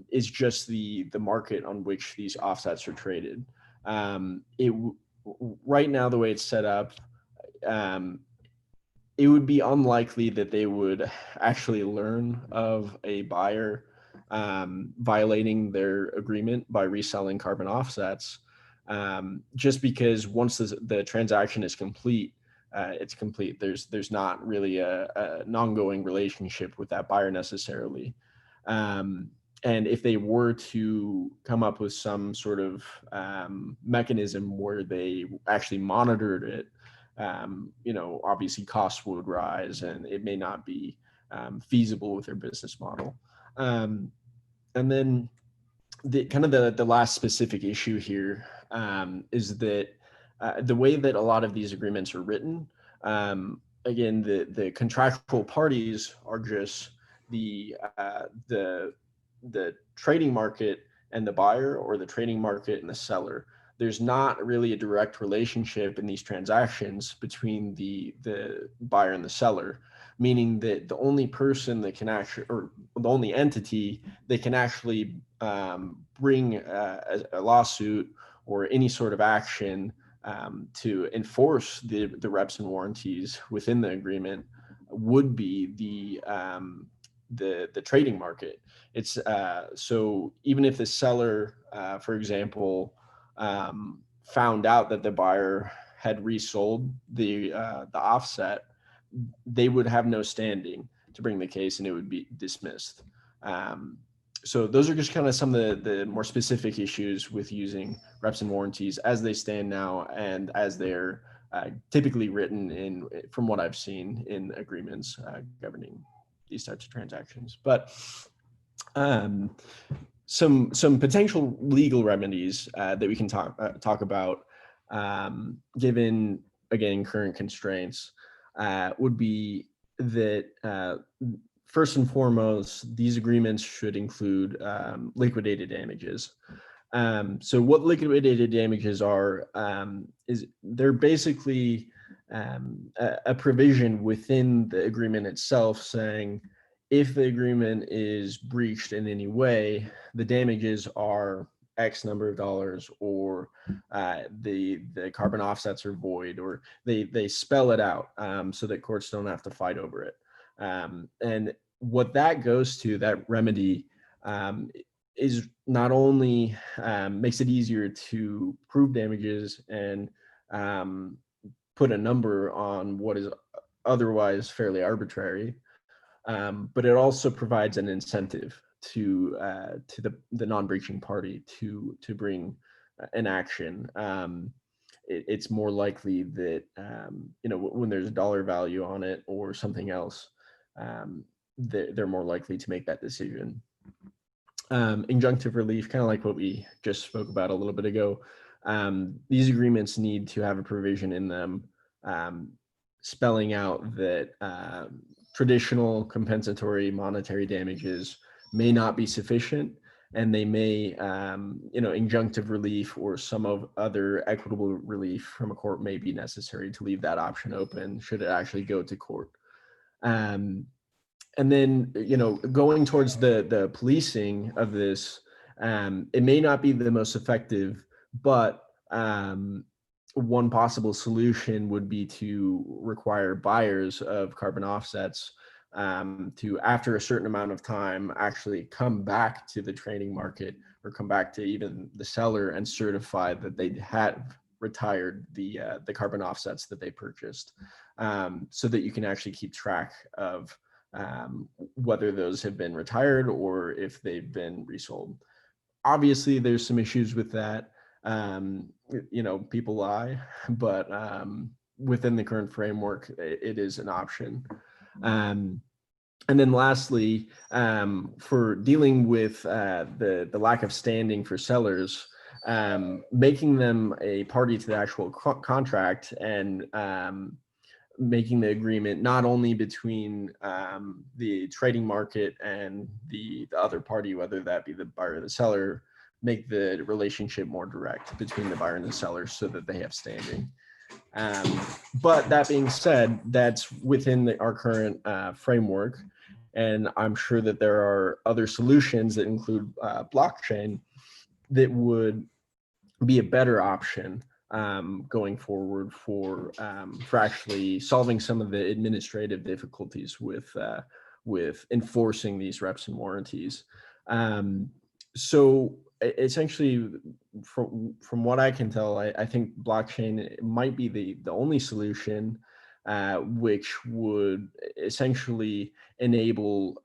is just the market on which these offsets are traded. Right now, the way it's set up, it would be unlikely that they would actually learn of a buyer violating their agreement by reselling carbon offsets, just because once the transaction is complete, it's complete. There's not really an ongoing relationship with that buyer necessarily. And if they were to come up with some sort of mechanism where they actually monitored it, obviously costs would rise and it may not be feasible with their business model. And then the last specific issue here is that the way that a lot of these agreements are written, again, the contractual parties are just the trading market and the buyer, or the trading market and the seller. There's not really a direct relationship in these transactions between the buyer and the seller, meaning that the only person that can actually, or the only entity that can actually bring a lawsuit or any sort of action to enforce the reps and warranties within the agreement would be the trading market. It's so even if the seller, for example, found out that the buyer had resold the offset, they would have no standing to bring the case and it would be dismissed. So those are just kind of some of the more specific issues with using reps and warranties as they stand now and as they're typically written in, from what I've seen, in agreements governing these types of transactions. But some potential legal remedies that we can talk about, given again current constraints, would be that first and foremost, these agreements should include liquidated damages. So what liquidated damages are is they're basically a provision within the agreement itself saying if the agreement is breached in any way, the damages are X number of dollars, or the carbon offsets are void, or they spell it out so that courts don't have to fight over it. And what that goes to, that remedy, is not only makes it easier to prove damages and put a number on what is otherwise fairly arbitrary, but it also provides an incentive to the non-breaching party to bring an action. It's more likely that when there's a dollar value on it or something else, they're more likely to make that decision. Injunctive relief, kind of like what we just spoke about a little bit ago. These agreements need to have a provision in them spelling out that traditional compensatory monetary damages may not be sufficient, and they may, injunctive relief or some of other equitable relief from a court may be necessary to leave that option open should it actually go to court. And then, going towards the policing of this, it may not be the most effective, but one possible solution would be to require buyers of carbon offsets to, after a certain amount of time, actually come back to the trading market or come back to even the seller and certify that they had retired the carbon offsets that they purchased, so that you can actually keep track of whether those have been retired or if they've been resold. Obviously, there's some issues with that. People lie, but within the current framework, it is an option. And then lastly, for dealing with the lack of standing for sellers, making them a party to the actual contract and making the agreement not only between the trading market and the other party, whether that be the buyer or the seller, make the relationship more direct between the buyer and the seller so that they have standing. But that being said, that's within our current framework. And I'm sure that there are other solutions that include blockchain that would be a better option going forward for actually solving some of the administrative difficulties with enforcing these reps and warranties. So essentially, from what I can tell, I think blockchain might be the only solution which would essentially enable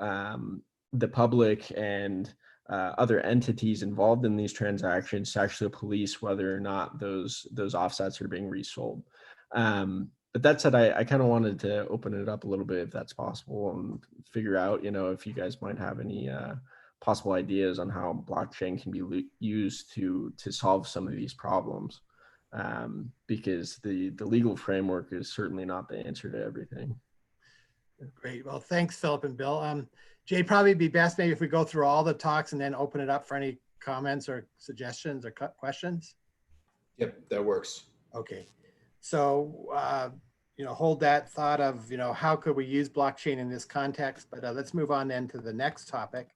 the public and other entities involved in these transactions to actually police whether or not those offsets are being resold. But that said, I kind of wanted to open it up a little bit if that's possible and figure out, you know, if you guys might have any possible ideas on how blockchain can be used to solve some of these problems. Because the legal framework is certainly not the answer to everything. Great. Well, thanks, Philip and Bill. Jay, probably be best maybe if we go through all the talks and then open it up for any comments or suggestions or questions. Yep, that works. Okay. So, you know, hold that thought of, you know, how could we use blockchain in this context? But let's move on then to the next topic,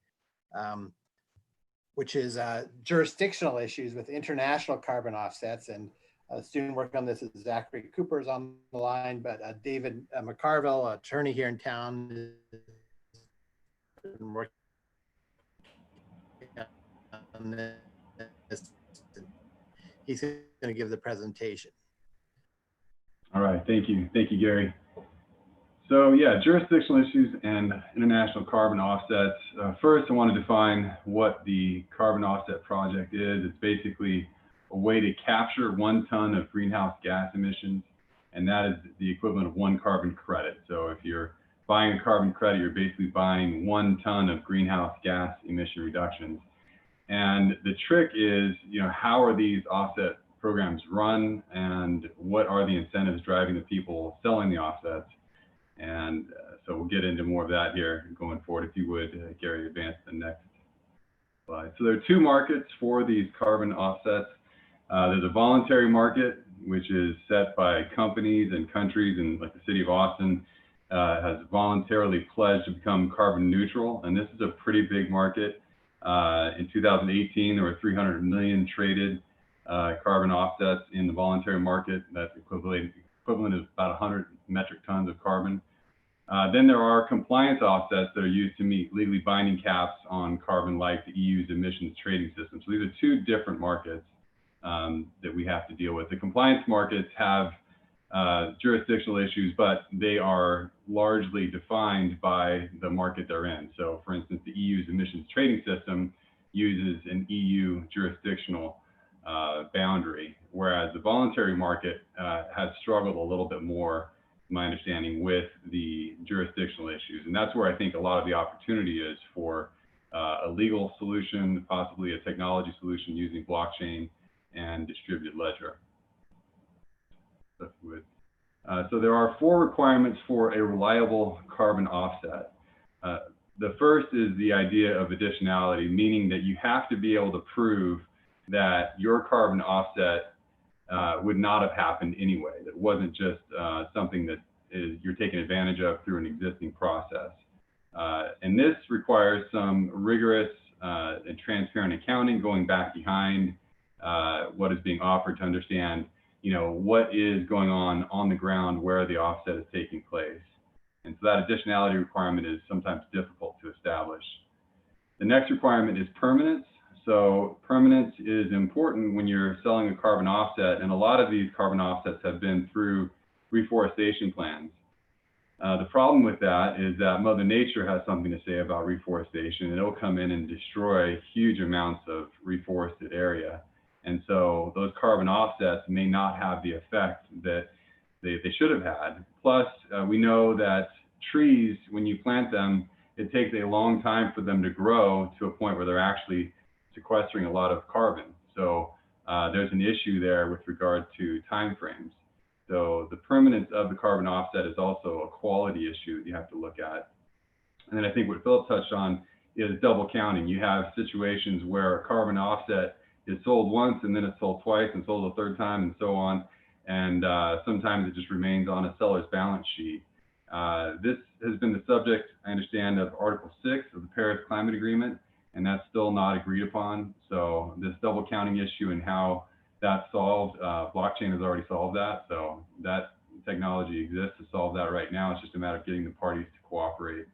which is jurisdictional issues with international carbon offsets. And a student working on this is Zachary Cooper is on the line, but David McCarville, attorney here in town, is working on this. He's going to give the presentation. All right, thank you, Gary. So yeah, jurisdictional issues and international carbon offsets. First, I want to define what the carbon offset project is. It's basically a way to capture 1 ton of greenhouse gas emissions, and that is the equivalent of 1 carbon credit. So if you're buying a carbon credit, you're basically buying 1 ton of greenhouse gas emission reductions. And the trick is, you know, how are these offset programs run, and what are the incentives driving the people selling the offsets? And so we'll get into more of that here going forward. If you would, Gary, advance the next slide. So there are 2 markets for these carbon offsets. There's a voluntary market, which is set by companies and countries, and like the city of Austin has voluntarily pledged to become carbon neutral. And this is a pretty big market. In 2018, there were 300 million traded carbon offsets in the voluntary market. That's equivalent of about 100 metric tons of carbon. Then there are compliance offsets that are used to meet legally binding caps on carbon, like the EU's emissions trading system. So these are 2 different markets that we have to deal with. The compliance markets have jurisdictional issues, but they are largely defined by the market they're in. So for instance, the EU's emissions trading system uses an EU jurisdictional boundary, whereas the voluntary market has struggled a little bit more, my understanding, with the jurisdictional issues. And that's where I think a lot of the opportunity is for a legal solution, possibly a technology solution using blockchain and distributed ledger. So there are 4 requirements for a reliable carbon offset. The first is the idea of additionality, meaning that you have to be able to prove that your carbon offset would not have happened anyway. That wasn't just something that you're taking advantage of through an existing process. And this requires some rigorous and transparent accounting, going back behind what is being offered to understand, you know, what is going on the ground where the offset is taking place. And so that additionality requirement is sometimes difficult to establish. The next requirement is permanence. So permanence is important when you're selling a carbon offset, and a lot of these carbon offsets have been through reforestation plans. The problem with that is that Mother Nature has something to say about reforestation, and it'll come in and destroy huge amounts of reforested area. And so those carbon offsets may not have the effect that they should have had. Plus, we know that trees, when you plant them, it takes a long time for them to grow to a point where they're actually sequestering a lot of carbon. So there's an issue there with regard to timeframes. So the permanence of the carbon offset is also a quality issue that you have to look at. And then I think what Philip touched on is double counting. You have situations where a carbon offset is sold once and then it's sold twice and sold a third time and so on. And sometimes it just remains on a seller's balance sheet. This has been the subject, I understand, of Article 6 of the Paris Climate Agreement, and that's still not agreed upon. So this double counting issue and how that's solved, blockchain has already solved that. So that technology exists to solve that right now. It's just a matter of getting the parties to cooperate.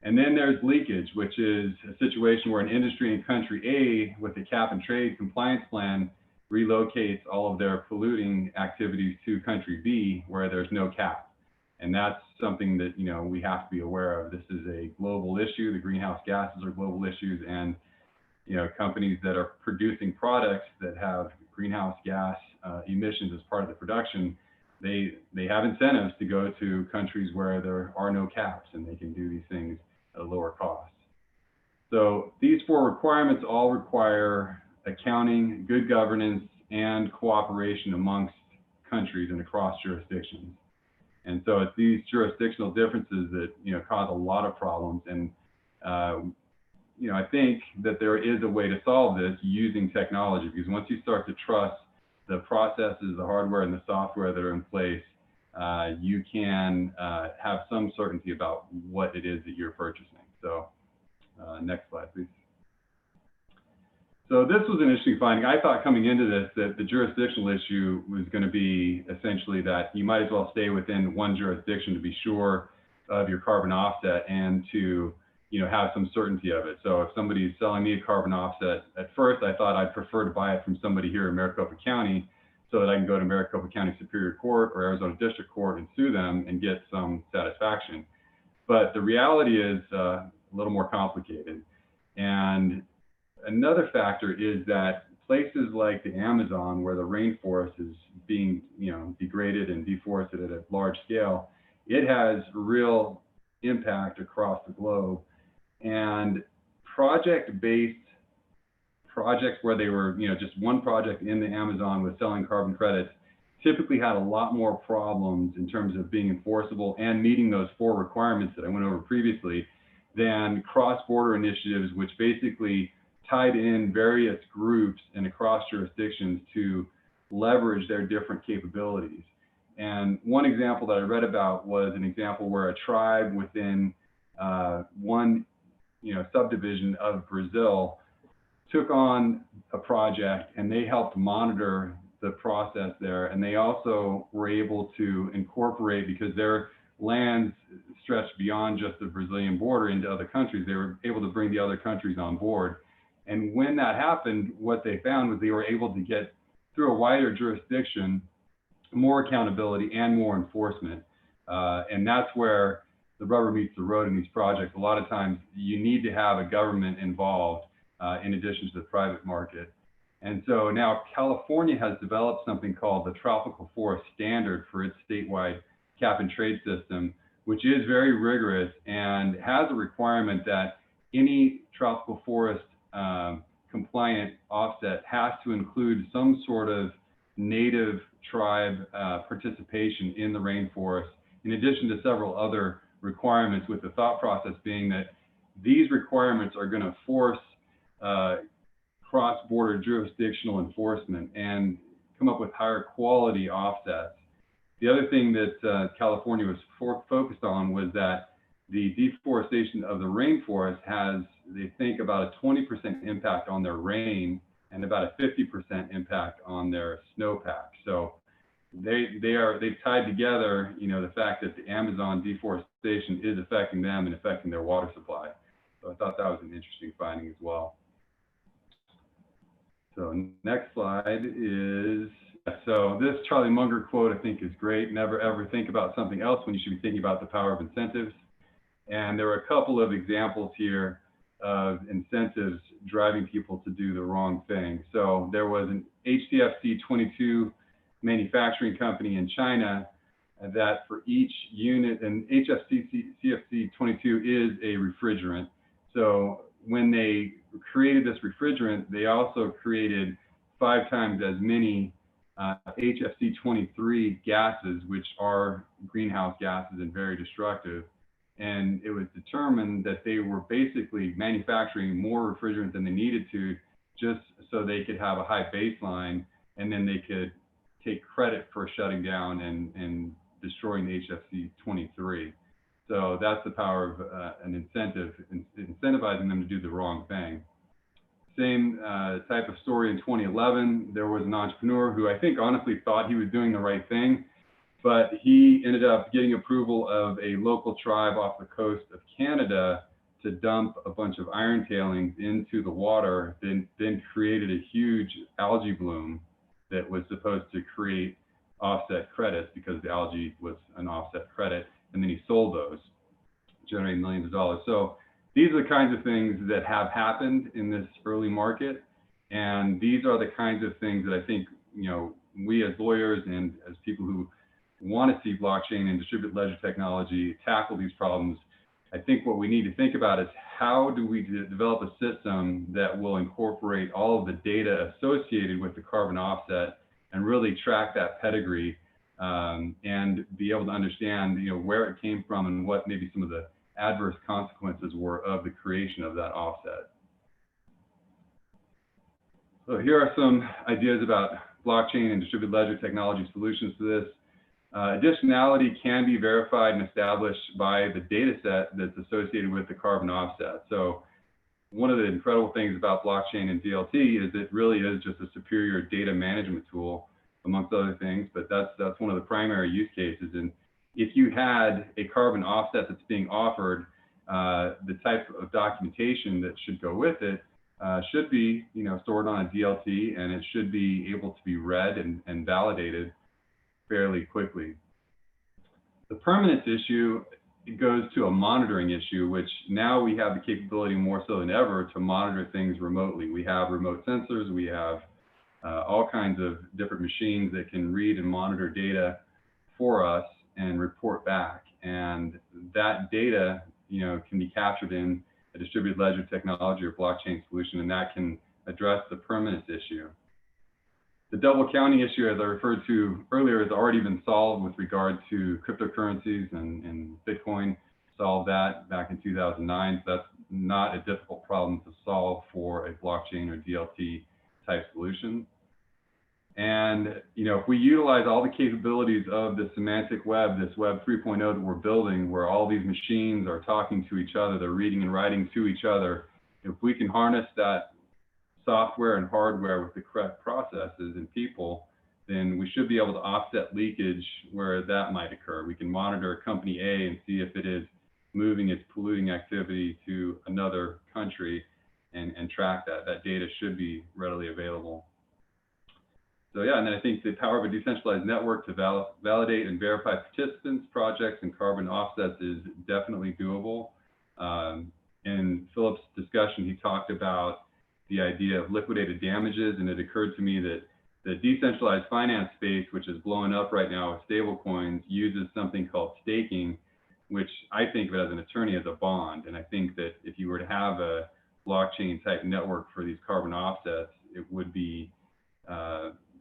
And then there's leakage, which is a situation where an industry in country A with a cap and trade compliance plan relocates all of their polluting activities to country B where there's no cap. And that's something that, you know, we have to be aware of. This is a global issue. The greenhouse gases are global issues, and, you know, companies that are producing products that have greenhouse gas emissions as part of the production, they have incentives to go to countries where there are no caps and they can do these things at a lower cost. So these 4 requirements all require accounting, good governance, and cooperation amongst countries and across jurisdictions. And so it's these jurisdictional differences that, you know, cause a lot of problems. And, you know, I think that there is a way to solve this using technology, because once you start to trust the processes, the hardware and the software that are in place, you can have some certainty about what it is that you're purchasing. So next slide, please. So this was an interesting finding. I thought coming into this that the jurisdictional issue was going to be essentially that you might as well stay within one jurisdiction to be sure of your carbon offset and to, you know, have some certainty of it. So if somebody's selling me a carbon offset, at first I thought I'd prefer to buy it from somebody here in Maricopa County so that I can go to Maricopa County Superior Court or Arizona District Court and sue them and get some satisfaction. But the reality is a little more complicated. And another factor is that places like the Amazon, where the rainforest is being, you know, degraded and deforested at a large scale, it has real impact across the globe. And project-based projects where they were, you know, just one project in the Amazon was selling carbon credits typically had a lot more problems in terms of being enforceable and meeting those 4 requirements that I went over previously than cross-border initiatives, which basically tied in various groups and across jurisdictions to leverage their different capabilities. And one example that I read about was an example where a tribe within one, you know, subdivision of Brazil took on a project, and they helped monitor the process there. And they also were able to incorporate, because their lands stretched beyond just the Brazilian border into other countries, they were able to bring the other countries on board. And when that happened, what they found was they were able to get, through a wider jurisdiction, more accountability and more enforcement. And that's where the rubber meets the road in these projects. A lot of times you need to have a government involved in addition to the private market. And so now California has developed something called the Tropical Forest Standard for its statewide cap and trade system, which is very rigorous and has a requirement that any tropical forest compliant offset has to include some sort of native tribe participation in the rainforest, in addition to several other requirements, with the thought process being that these requirements are going to force cross-border jurisdictional enforcement and come up with higher quality offsets. The other thing that California was focused on was that the deforestation of the rainforest has, they think, about a 20% impact on their rain and about a 50% impact on their snowpack. So they've tied together, you know, the fact that the Amazon deforestation is affecting them and affecting their water supply. So I thought that was an interesting finding as well. So next slide is, so this Charlie Munger quote I think is great. Never ever think about something else when you should be thinking about the power of incentives. And there are a couple of examples here of incentives driving people to do the wrong thing. So there was an HCFC 22 manufacturing company in China that for each unit, and HCFC 22 is a refrigerant. So when they created this refrigerant, they also created 5 times as many HFC 23 gases, which are greenhouse gases and very destructive. And it was determined that they were basically manufacturing more refrigerant than they needed to, just so they could have a high baseline, and then they could take credit for shutting down and destroying the HFC 23. So that's the power of an incentive, incentivizing them to do the wrong thing. Same type of story in 2011. There was an entrepreneur who I think honestly thought he was doing the right thing, but he ended up getting approval of a local tribe off the coast of Canada to dump a bunch of iron tailings into the water, then created a huge algae bloom that was supposed to create offset credits because the algae was an offset credit, and then he sold those, generating millions of dollars. So these are the kinds of things that have happened in this early market, and these are the kinds of things that I think, you know, we as lawyers and as people who want to see blockchain and distributed ledger technology tackle these problems, I think what we need to think about is how do we develop a system that will incorporate all of the data associated with the carbon offset and really track that pedigree, and be able to understand, you know, where it came from and what maybe some of the adverse consequences were of the creation of that offset. So here are some ideas about blockchain and distributed ledger technology solutions to this. Additionality can be verified and established by the data set that's associated with the carbon offset. So one of the incredible things about blockchain and DLT is it really is just a superior data management tool, amongst other things, but that's one of the primary use cases. And if you had a carbon offset that's being offered, the type of documentation that should go with it should be, you know, stored on a DLT, and it should be able to be read and validated fairly quickly. The permanence issue, it goes to a monitoring issue, which now we have the capability more so than ever to monitor things remotely. We have remote sensors, we have all kinds of different machines that can read and monitor data for us and report back. And that data, you know, can be captured in a distributed ledger technology or blockchain solution, and that can address the permanence issue. The double counting issue, as I referred to earlier, has already been solved with regard to cryptocurrencies, and Bitcoin solved that back in 2009. So that's not a difficult problem to solve for a blockchain or DLT type solution. And, you know, if we utilize all the capabilities of the semantic web, this Web 3.0 that we're building, where all these machines are talking to each other, they're reading and writing to each other, if we can harness that software and hardware with the correct processes and people, then we should be able to offset leakage where that might occur. We can monitor company A and see if it is moving its polluting activity to another country and track that. That data should be readily available. So yeah, and then I think the power of a decentralized network to validate and verify participants, projects, and carbon offsets is definitely doable. In Philip's discussion, he talked about the idea of liquidated damages, and it occurred to me that the decentralized finance space, which is blowing up right now with stablecoins, uses something called staking, which I think of it as an attorney as a bond. And I think that if you were to have a blockchain type network for these carbon offsets, it would be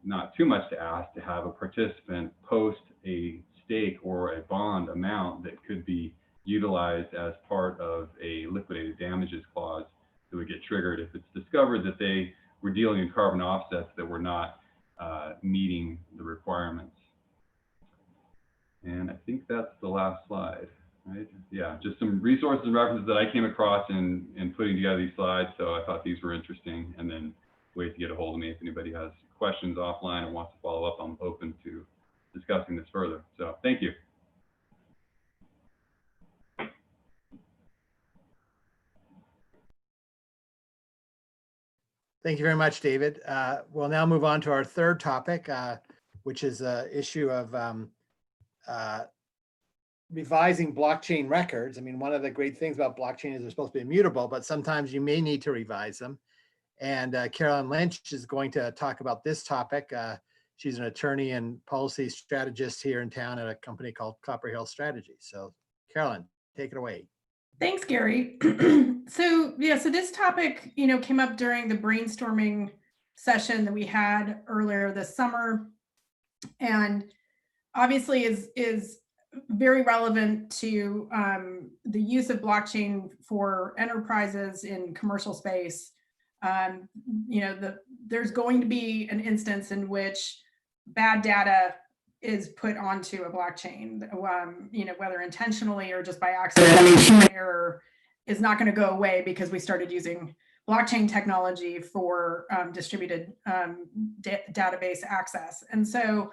not too much to ask to have a participant post a stake or a bond amount that could be utilized as part of a liquidated damages clause that would get triggered if it's discovered that they were dealing in carbon offsets that were not meeting the requirements. And I think that's the last slide, right? Yeah, just some resources and references that I came across in putting together these slides. So I thought these were interesting, and then ways to get a hold of me if anybody has questions offline and wants to follow up. I'm open to discussing this further. So thank you. Thank you very much, David. We'll now move on to our third topic, which is an issue of revising blockchain records. I mean, one of the great things about blockchain is they're supposed to be immutable, but sometimes you may need to revise them. And Carolyn Lynch is going to talk about this topic. She's an attorney and policy strategist here in town at a company called Copper Hill Strategy. So Carolyn, take it away. Thanks, Gary. So this topic, came up during the brainstorming session that we had earlier this summer, and obviously is very relevant to the use of blockchain for enterprises in commercial space. There's going to be an instance in which bad data is put onto a blockchain, whether intentionally or just by accident. Human error is not going to go away because we started using blockchain technology for distributed database access. And so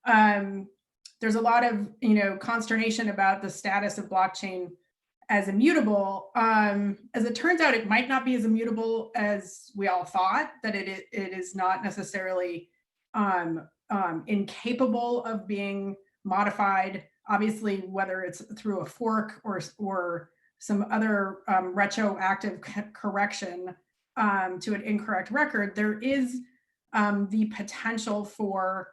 there's a lot of consternation about the status of blockchain as immutable. As it turns out, it might not be as immutable as we all thought, that it is not necessarily incapable of being modified, obviously, whether it's through a fork or some other retroactive correction to an incorrect record, there is the potential for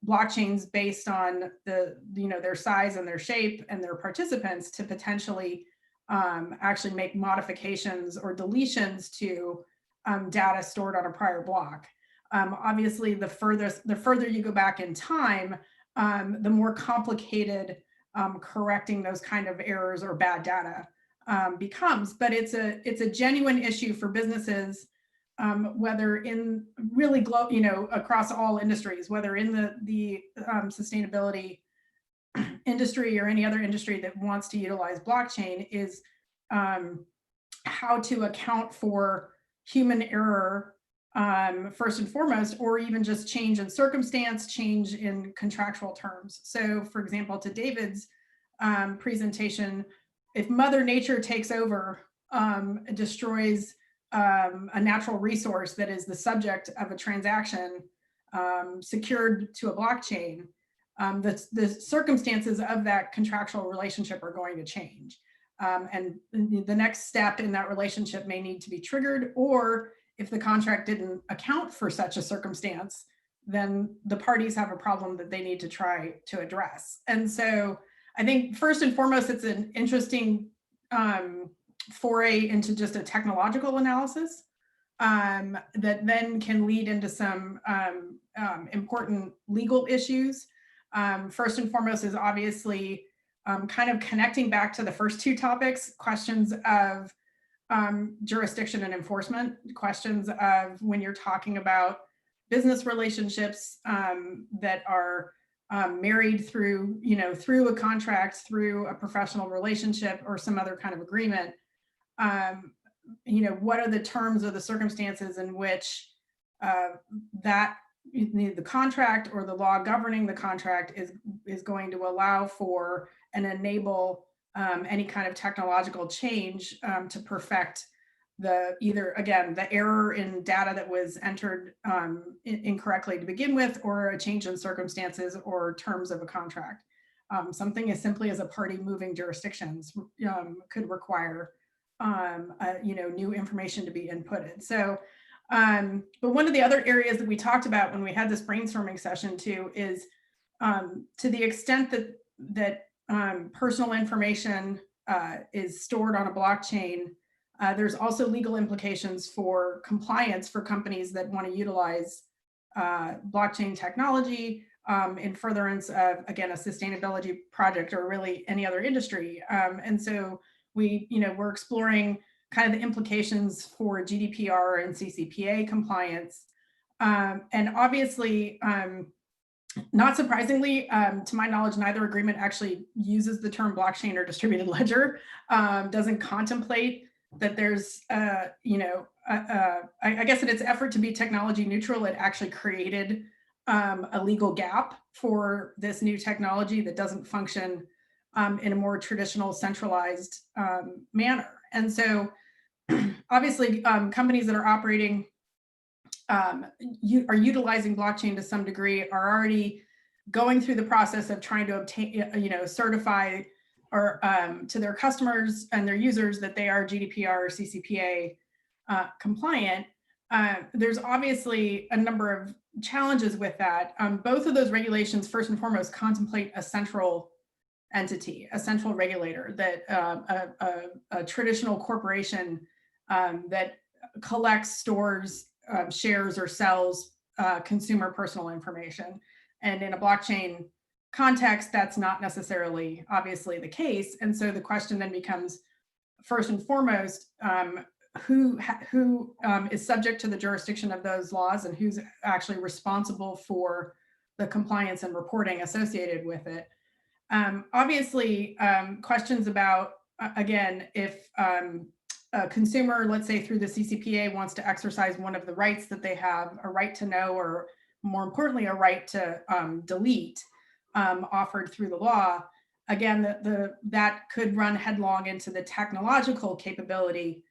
blockchains based on their size and their shape and their participants to potentially actually make modifications or deletions to data stored on a prior block. Obviously, the further you go back in time, the more complicated correcting those kind of errors or bad data becomes. But it's a genuine issue for businesses, whether in really across all industries, whether in the sustainability industry or any other industry that wants to utilize blockchain, is how to account for human error first and foremost, or even just change in circumstance, change in contractual terms. So for example, to David's presentation, if Mother Nature takes over, destroys a natural resource that is the subject of a transaction secured to a blockchain, the circumstances of that contractual relationship are going to change. And the next step in that relationship may need to be triggered, or if the contract didn't account for such a circumstance, then the parties have a problem that they need to try to address. And so I think first and foremost, it's an interesting foray into just a technological analysis that then can lead into some important legal issues. First and foremost is obviously kind of connecting back to the first two topics, questions of jurisdiction and enforcement, questions of when you're talking about business relationships that are married through a contract, through a professional relationship or some other kind of agreement. What are the terms or the circumstances in which that the contract or the law governing the contract is going to allow for and enable any kind of technological change to perfect the error in data that was entered incorrectly to begin with, or a change in circumstances or terms of a contract. Something as simply as a party moving jurisdictions could require new information to be inputted. So, but one of the other areas that we talked about when we had this brainstorming session too is to the extent that personal information is stored on a blockchain, there's also legal implications for compliance for companies that want to utilize blockchain technology in furtherance of, again, a sustainability project or really any other industry. And so we're exploring kind of the implications for GDPR and CCPA compliance. And obviously, not surprisingly, to my knowledge, neither agreement actually uses the term blockchain or distributed ledger, doesn't contemplate that there's, I guess in its effort to be technology neutral, it actually created a legal gap for this new technology that doesn't function in a more traditional centralized manner. And so obviously companies that are operating are utilizing blockchain to some degree are already going through the process of trying to obtain, certify or to their customers and their users that they are GDPR or CCPA compliant. There's obviously a number of challenges with that. Both of those regulations, first and foremost, contemplate a central entity, a central regulator, that a traditional corporation that collects, stores, shares, or sells consumer personal information. And in a blockchain context, that's not necessarily obviously the case. And so the question then becomes, first and foremost, who is subject to the jurisdiction of those laws and who's actually responsible for the compliance and reporting associated with it. Obviously, questions about, again, if a consumer, let's say through the CCPA, wants to exercise one of the rights that they have, a right to know, or more importantly, a right to delete offered through the law, again, that could run headlong into the technological capability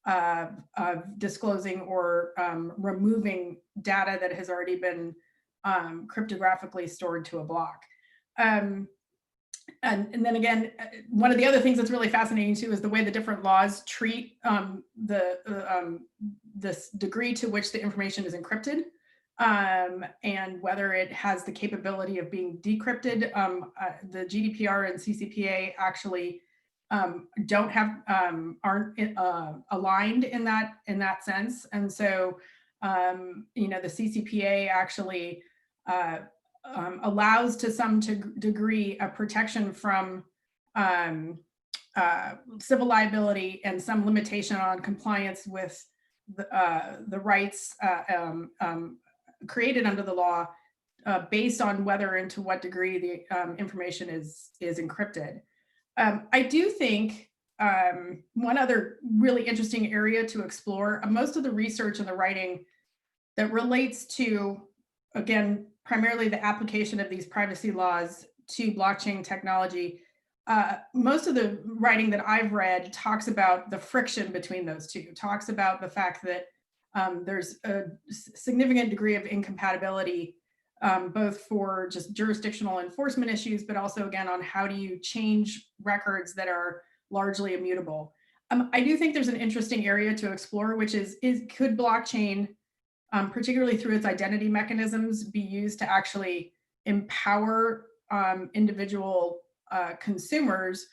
of disclosing or removing data that has already been cryptographically stored to a block. And then again, one of the other things that's really fascinating too is the way the different laws treat this degree to which the information is encrypted, and whether it has the capability of being decrypted. The GDPR and CCPA actually don't have aren't aligned in that sense, and so you know, the CCPA actually allows to some degree a protection from civil liability and some limitation on compliance with the rights created under the law based on whether and to what degree the information is encrypted. I do think one other really interesting area to explore, most of the research and the writing that relates to, again, primarily the application of these privacy laws to blockchain technology, most of the writing that I've read talks about the friction between those two, talks about the fact that there's a significant degree of incompatibility, both for just jurisdictional enforcement issues, but also again on how do you change records that are largely immutable. I do think there's an interesting area to explore, which is could blockchain, particularly through its identity mechanisms, be used to actually empower individual consumers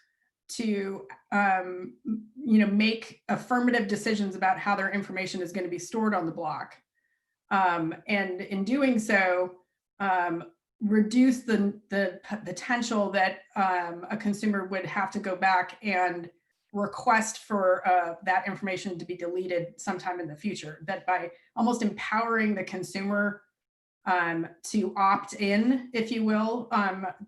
to make affirmative decisions about how their information is going to be stored on the block, and in doing so reduce the potential that a consumer would have to go back and request for that information to be deleted sometime in the future. That by almost empowering the consumer to opt in, if you will,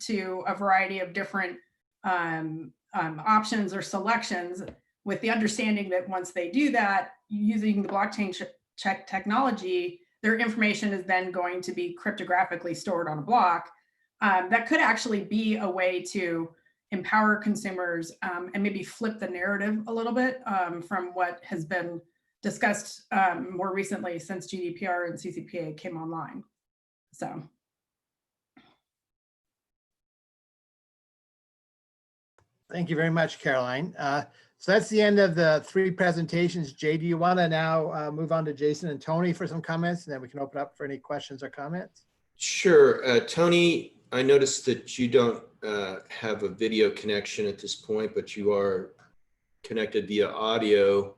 to a variety of different options or selections, with the understanding that once they do that, using the blockchain check technology, their information is then going to be cryptographically stored on a block. That could actually be a way to empower consumers and maybe flip the narrative a little bit from what has been discussed more recently since GDPR and CCPA came online. So. Thank you very much, Caroline. So that's the end of the three presentations. Jay, do you want to now move on to Jason and Tony for some comments, and then we can open up for any questions or comments? Sure. Tony, I noticed that you don't have a video connection at this point, but you are connected via audio.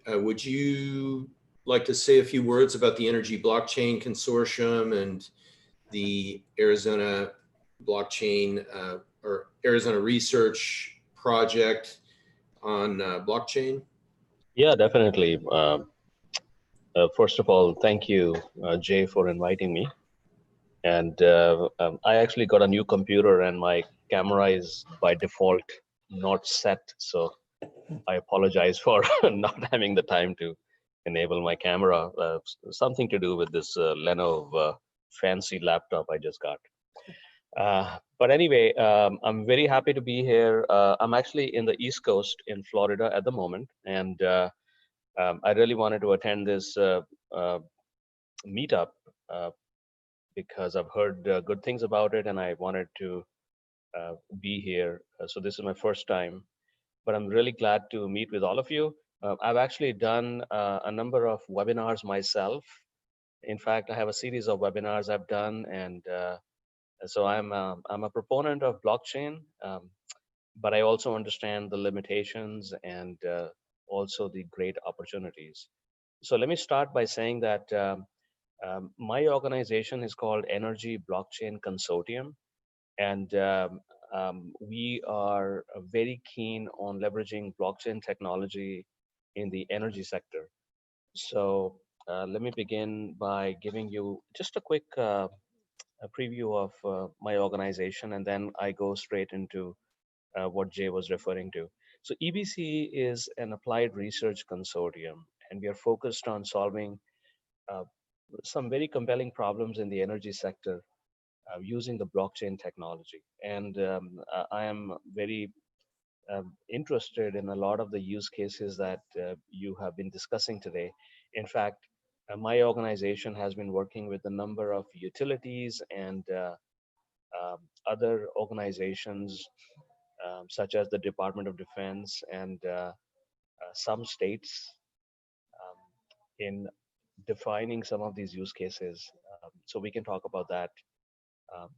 Would you like to say a few words about the Energy Blockchain Consortium and the Arizona Blockchain or Arizona Research Project on blockchain? Yeah, definitely. First of all, thank you, Jay, for inviting me. And I actually got a new computer and my camera is by default not set. So I apologize for not having the time to enable my camera. Something to do with this Lenovo fancy laptop I just got. But anyway, I'm very happy to be here. I'm actually in the East Coast in Florida at the moment. And I really wanted to attend this meetup because I've heard good things about it and I wanted to be here. So this is my first time, but I'm really glad to meet with all of you. I've actually done a number of webinars myself. In fact, I have a series of webinars I've done, and so I'm a proponent of blockchain, but I also understand the limitations and also the great opportunities. So let me start by saying that my organization is called Energy Blockchain Consortium, and we are very keen on leveraging blockchain technology in the energy sector. So let me begin by giving you just a quick a preview of my organization, and then I go straight into what Jay was referring to. So EBC is an applied research consortium, and we are focused on solving some very compelling problems in the energy sector using the blockchain technology. And I am very interested in a lot of the use cases that you have been discussing today. In fact, My organization has been working with a number of utilities and other organizations, such as the Department of Defense and some states, in defining some of these use cases. So we can talk about that. Um,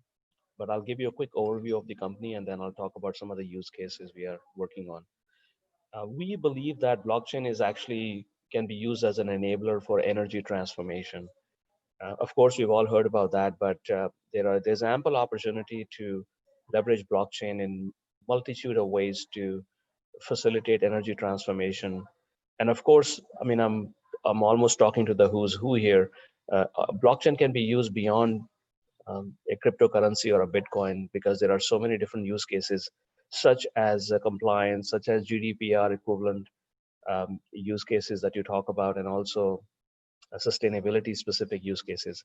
but I'll give you a quick overview of the company, and then I'll talk about some of the use cases we are working on. We believe that blockchain is actually can be used as an enabler for energy transformation. Of course, we've all heard about that, but there's ample opportunity to leverage blockchain in multitude of ways to facilitate energy transformation. And of course, I mean, I'm almost talking to the who's who here. Blockchain can be used beyond a cryptocurrency or a Bitcoin, because there are so many different use cases, such as compliance, such as GDPR equivalent use cases that you talk about, and also sustainability specific use cases.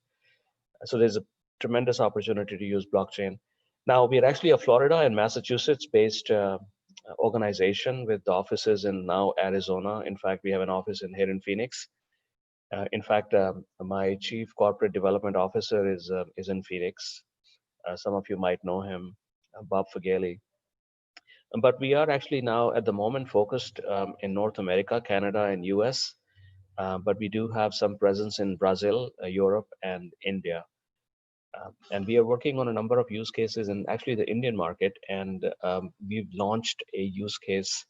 So there's a tremendous opportunity to use blockchain. Now, we're actually a Florida and Massachusetts based organization with offices in now Arizona. In fact, we have an office here in Phoenix. In fact, my chief corporate development officer is in Phoenix. Some of you might know him, Bob Fageli. But we are actually now at the moment focused in North America, Canada, and US. But we do have some presence in Brazil, Europe, and India. And we are working on a number of use cases in actually the Indian market. And we've launched a use case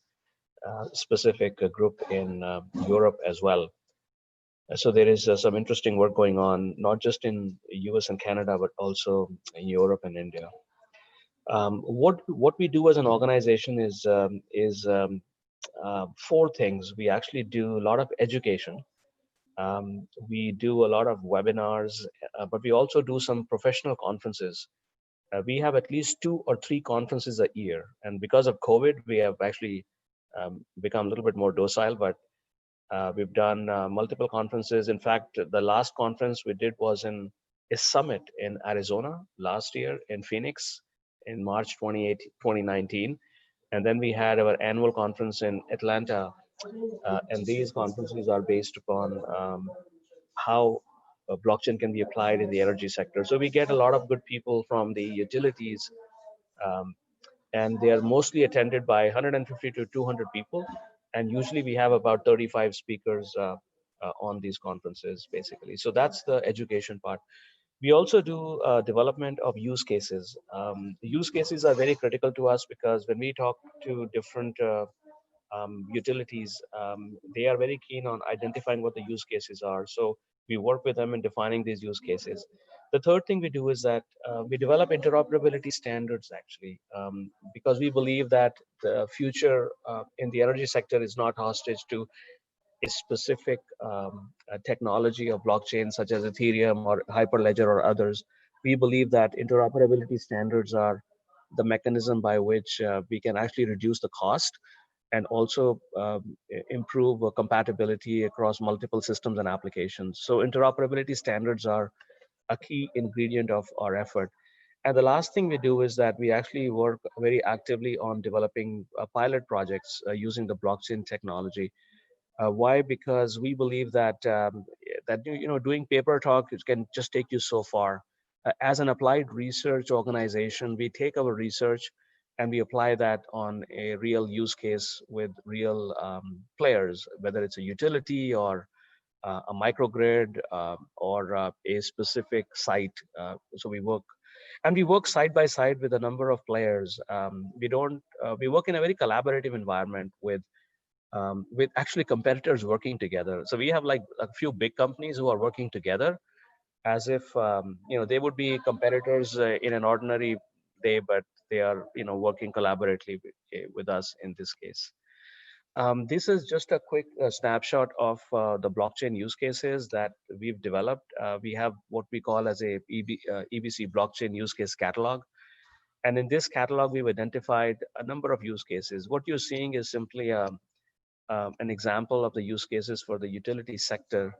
specific group in Europe as well. So there is some interesting work going on, not just in US and Canada, but also in Europe and India. What we do as an organization is four things. We actually do a lot of education. We do a lot of webinars, but we also do some professional conferences. We have at least 2 or 3 conferences a year. And because of COVID, we have actually become a little bit more docile, but we've done multiple conferences. In fact, the last conference we did was in a summit in Arizona last year in Phoenix in March 2019. And then we had our annual conference in Atlanta. And these conferences are based upon how blockchain can be applied in the energy sector. So we get a lot of good people from the utilities, and they are mostly attended by 150 to 200 people. And usually we have about 35 speakers on these conferences, basically. So that's the education part. We also do development of use cases. The use cases are very critical to us, because when we talk to different utilities, they are very keen on identifying what the use cases are. So we work with them in defining these use cases. The third thing we do is that we develop interoperability standards, actually, because we believe that the future in the energy sector is not hostage to a specific technology of blockchain, such as Ethereum or Hyperledger or others. We believe that interoperability standards are the mechanism by which we can actually reduce the cost and also improve compatibility across multiple systems and applications. So interoperability standards are a key ingredient of our effort. And the last thing we do is that we actually work very actively on developing pilot projects using the blockchain technology. Why? Because we believe that doing paper talk can just take you so far. As an applied research organization, we take our research and we apply that on a real use case with real players, whether it's a utility or a microgrid or a specific site. So we work side by side with a number of players. We work in a very collaborative environment with actually competitors working together. So we have like a few big companies who are working together as if they would be competitors in an ordinary day, but they are working collaboratively with us in this case. This is just a quick snapshot of the blockchain use cases that we've developed. We have what we call as a EBC blockchain use case catalog. And in this catalog, we've identified a number of use cases. What you're seeing is simply an example of the use cases for the utility sector.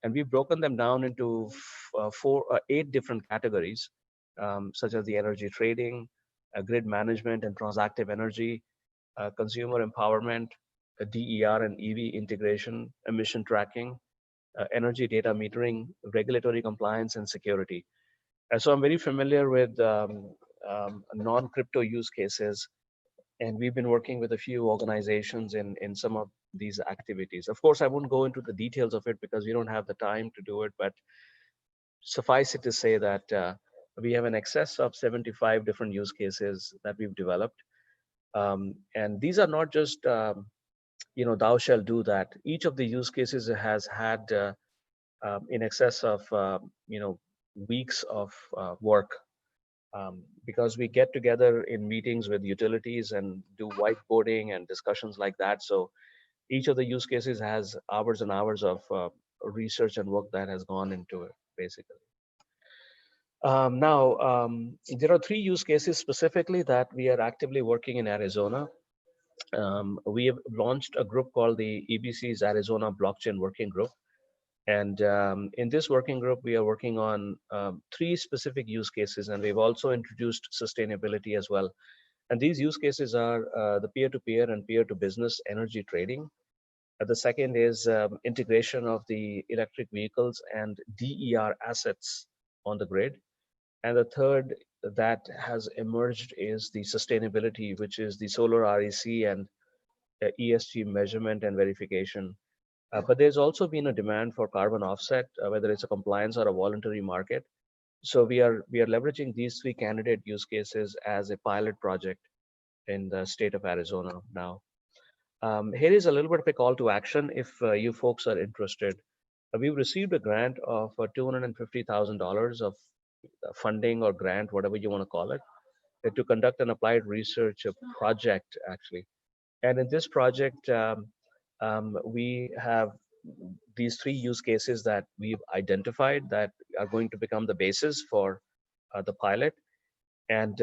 And we've broken them down into 8 different categories, such as the energy trading, grid management and transactive energy, consumer empowerment, DER and EV integration, emission tracking, energy data metering, regulatory compliance, and security. So I'm very familiar with non-crypto use cases, and we've been working with a few organizations in some of these activities. Of course, I won't go into the details of it because we don't have the time to do it, but suffice it to say that we have an excess of 75 different use cases that we've developed. And these are not just, thou shall do that. Each of the use cases has had in excess of, weeks of work. Because we get together in meetings with utilities and do whiteboarding and discussions like that. So each of the use cases has hours and hours of research and work that has gone into it, basically. Now, there are 3 use cases specifically that we are actively working in Arizona. We have launched a group called the EBC's Arizona Blockchain Working Group. And in this working group, we are working on 3 specific use cases, and we've also introduced sustainability as well. And these use cases are the peer-to-peer and peer-to-business energy trading. The second is integration of the electric vehicles and DER assets on the grid. And the third that has emerged is the sustainability, which is the solar REC and ESG measurement and verification. But there's also been a demand for carbon offset, whether it's a compliance or a voluntary market. So we are leveraging these 3 candidate use cases as a pilot project in the state of Arizona now. Here is a little bit of a call to action if you folks are interested. We've received a grant of $250,000 of funding or grant, whatever you want to call it, to conduct an applied research project, actually. And in this project, we have these 3 use cases that we've identified that are going to become the basis for the pilot. And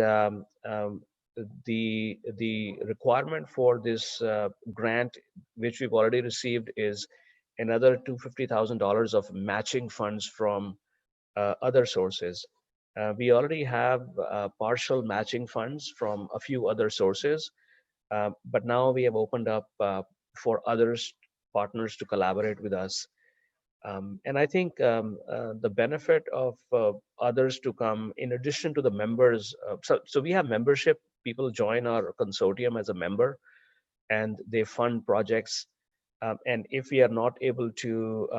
the requirement for this grant, which we've already received, is another $250,000 of matching funds from other sources. We already have partial matching funds from a few other sources, but now we have opened up for partners to collaborate with us. And I think the benefit of others to come, in addition to the members, so we have membership, people join our consortium as a member, and they fund projects. And if we are not able to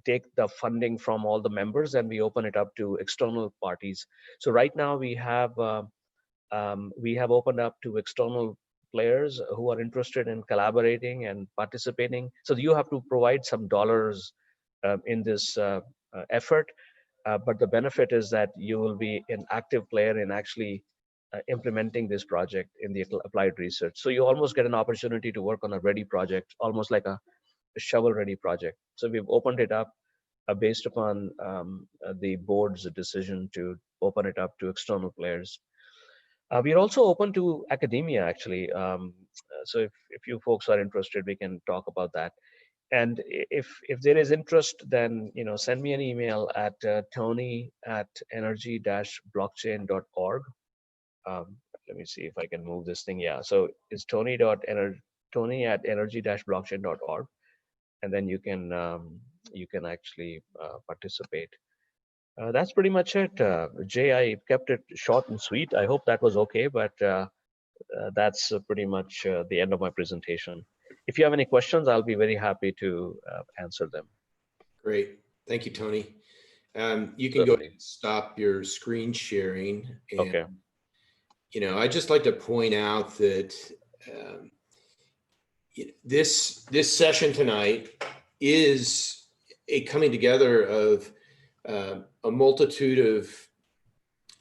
take the funding from all the members, then we open it up to external parties. So right now we have opened up to external players who are interested in collaborating and participating. So you have to provide some dollars in this effort, but the benefit is that you will be an active player in actually implementing this project in the applied research. So you almost get an opportunity to work on a ready project, almost like a shovel-ready project. So we've opened it up based upon the board's decision to open it up to external players. We're also open to academia, actually. So if you folks are interested, we can talk about that. And if there is interest, then send me an email at tony@energy-blockchain.org. Let me see if I can move this thing. Yeah, so it's tony@energy-blockchain.org, and then you can actually participate. That's pretty much it. Jay, I kept it short and sweet. I hope that was okay, but that's pretty much the end of my presentation. If you have any questions, I'll be very happy to answer them. Great. Thank you, Tony. You can go ahead and stop your screen sharing. And, okay. I'd just like to point out that this session tonight is a coming together of a multitude of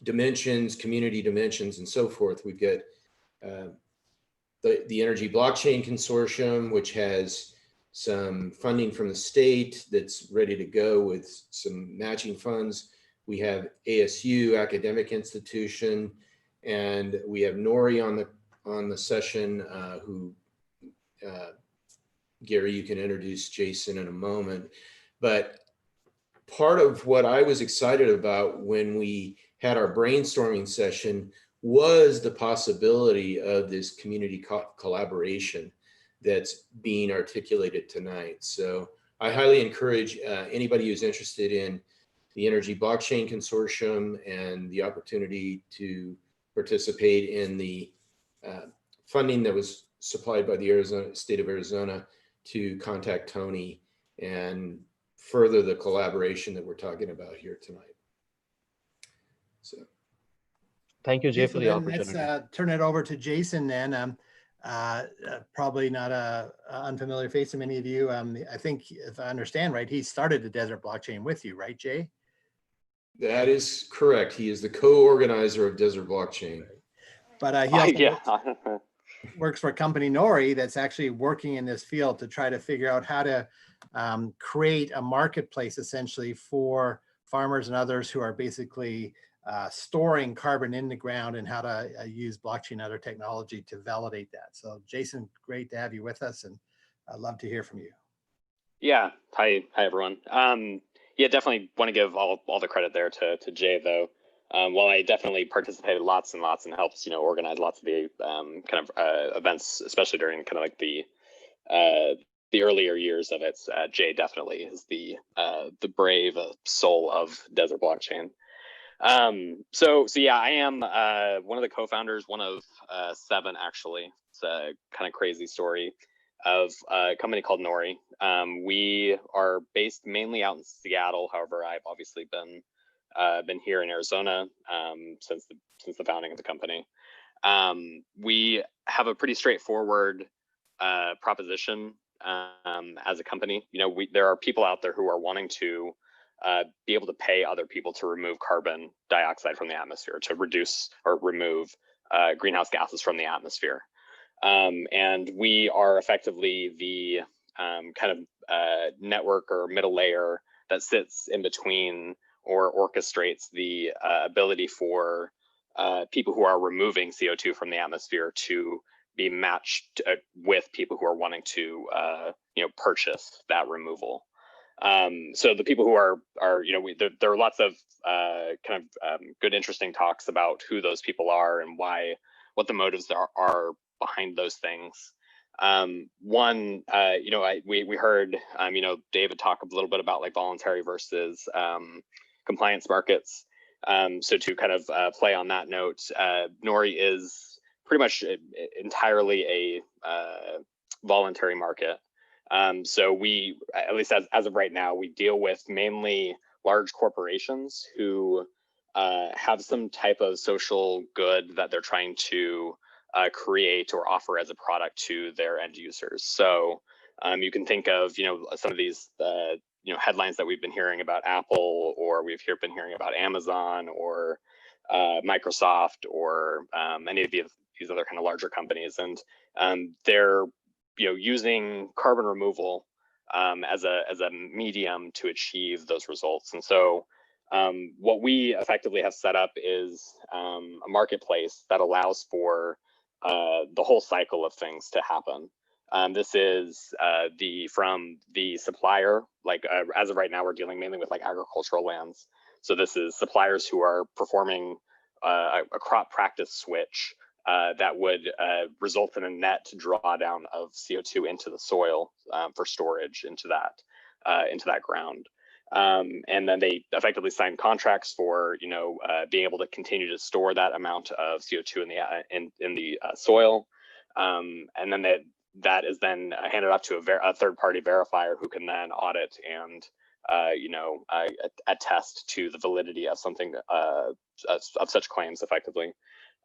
dimensions, community dimensions, and so forth. We've got the Energy Blockchain Consortium, which has some funding from the state that's ready to go with some matching funds. We have ASU, Academic Institution, and we have Nori on the session, who Gary, you can introduce Jason in a moment. But part of what I was excited about when we had our brainstorming session was the possibility of this community collaboration that's being articulated tonight. So I highly encourage anybody who's interested in the Energy Blockchain Consortium and the opportunity to participate in the funding that was supplied by the state of Arizona to contact Tony and further the collaboration that we're talking about here tonight. So. Thank you, Jay, So for the then opportunity. let's turn it over to Jason then. Probably not a unfamiliar face to many of you. I think if I understand right, he started the Desert Blockchain with you, right, Jay? That is correct. He is the co-organizer of Desert Blockchain. But he also Yeah. works for a company, Nori, that's actually working in this field to try to figure out how to create a marketplace essentially for farmers and others who are basically storing carbon in the ground and how to use blockchain and other technology to validate that. So Jason, great to have you with us, and I'd love to hear from you. Yeah. Hi everyone. Yeah, definitely want to give all the credit there to Jay though. While I definitely participated lots and lots and helped, organize lots of the kind of events, especially during kind of like the earlier years of it, Jay definitely is the brave soul of Desert Blockchain. So yeah, I am one of the co-founders, one of 7 actually. It's a kind of crazy story of a company called Nori. We are based mainly out in Seattle. However, I've obviously been here in Arizona since the founding of the company. We have a pretty straightforward proposition as a company. There are people out there who are wanting to be able to pay other people to remove carbon dioxide from the atmosphere, to reduce or remove greenhouse gases from the atmosphere. And we are effectively the kind of network or middle layer that sits in between or orchestrates the ability for people who are removing CO2 from the atmosphere to be matched with people who are wanting to purchase that removal. So the people who are there are lots of good, interesting talks about who those people are and what the motives are behind those things. One, we heard, David talk a little bit about like voluntary versus compliance markets. So to kind of play on that note, Nori is pretty much entirely a voluntary market. So we, at least as of right now, we deal with mainly large corporations who have some type of social good that they're trying to create or offer as a product to their end users. So you can think of, some of these, headlines that we've been hearing about Apple, or we've been hearing about Amazon or Microsoft, or any of these other kind of larger companies, and they're using carbon removal as a medium to achieve those results. And so what we effectively have set up is a marketplace that allows for the whole cycle of things to happen. This is from the supplier, like as of right now, we're dealing mainly with like agricultural lands. So this is suppliers who are performing a crop practice switch that would result in a net drawdown of CO2 into the soil for storage into that ground. And then they effectively sign contracts for being able to continue to store that amount of CO2 in the soil, and then that is then handed off to a third-party verifier who can then audit and attest to the validity of something of such claims effectively.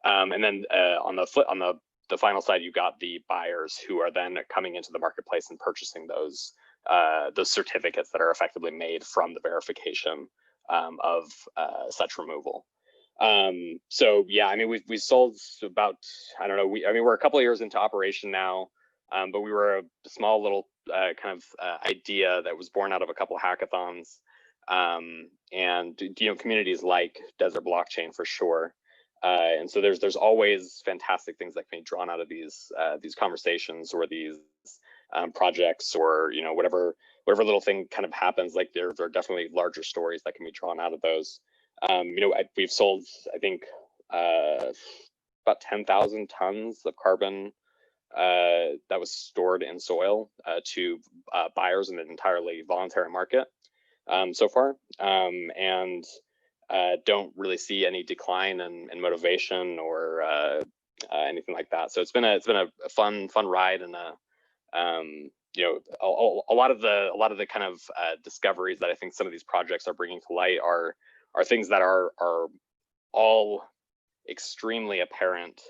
And then on the final side, you got the buyers who are then coming into the marketplace and purchasing those certificates that are effectively made from the verification of such removal. So yeah, I mean, we sold about, I don't know, we're a couple of years into operation now, but we were a small little idea that was born out of a couple of hackathons, and communities like Desert Blockchain for sure. And so there's always fantastic things that can be drawn out of these conversations or these projects, or whatever little thing kind of happens. Like there are definitely larger stories that can be drawn out of those. We've sold, I think, about 10,000 tons of carbon that was stored in soil to buyers in an entirely voluntary market so far, and don't really see any decline in motivation or anything like that. So it's been a fun ride, and you know, a lot of the kind of discoveries that I think some of these projects are bringing to light are things that are all extremely apparent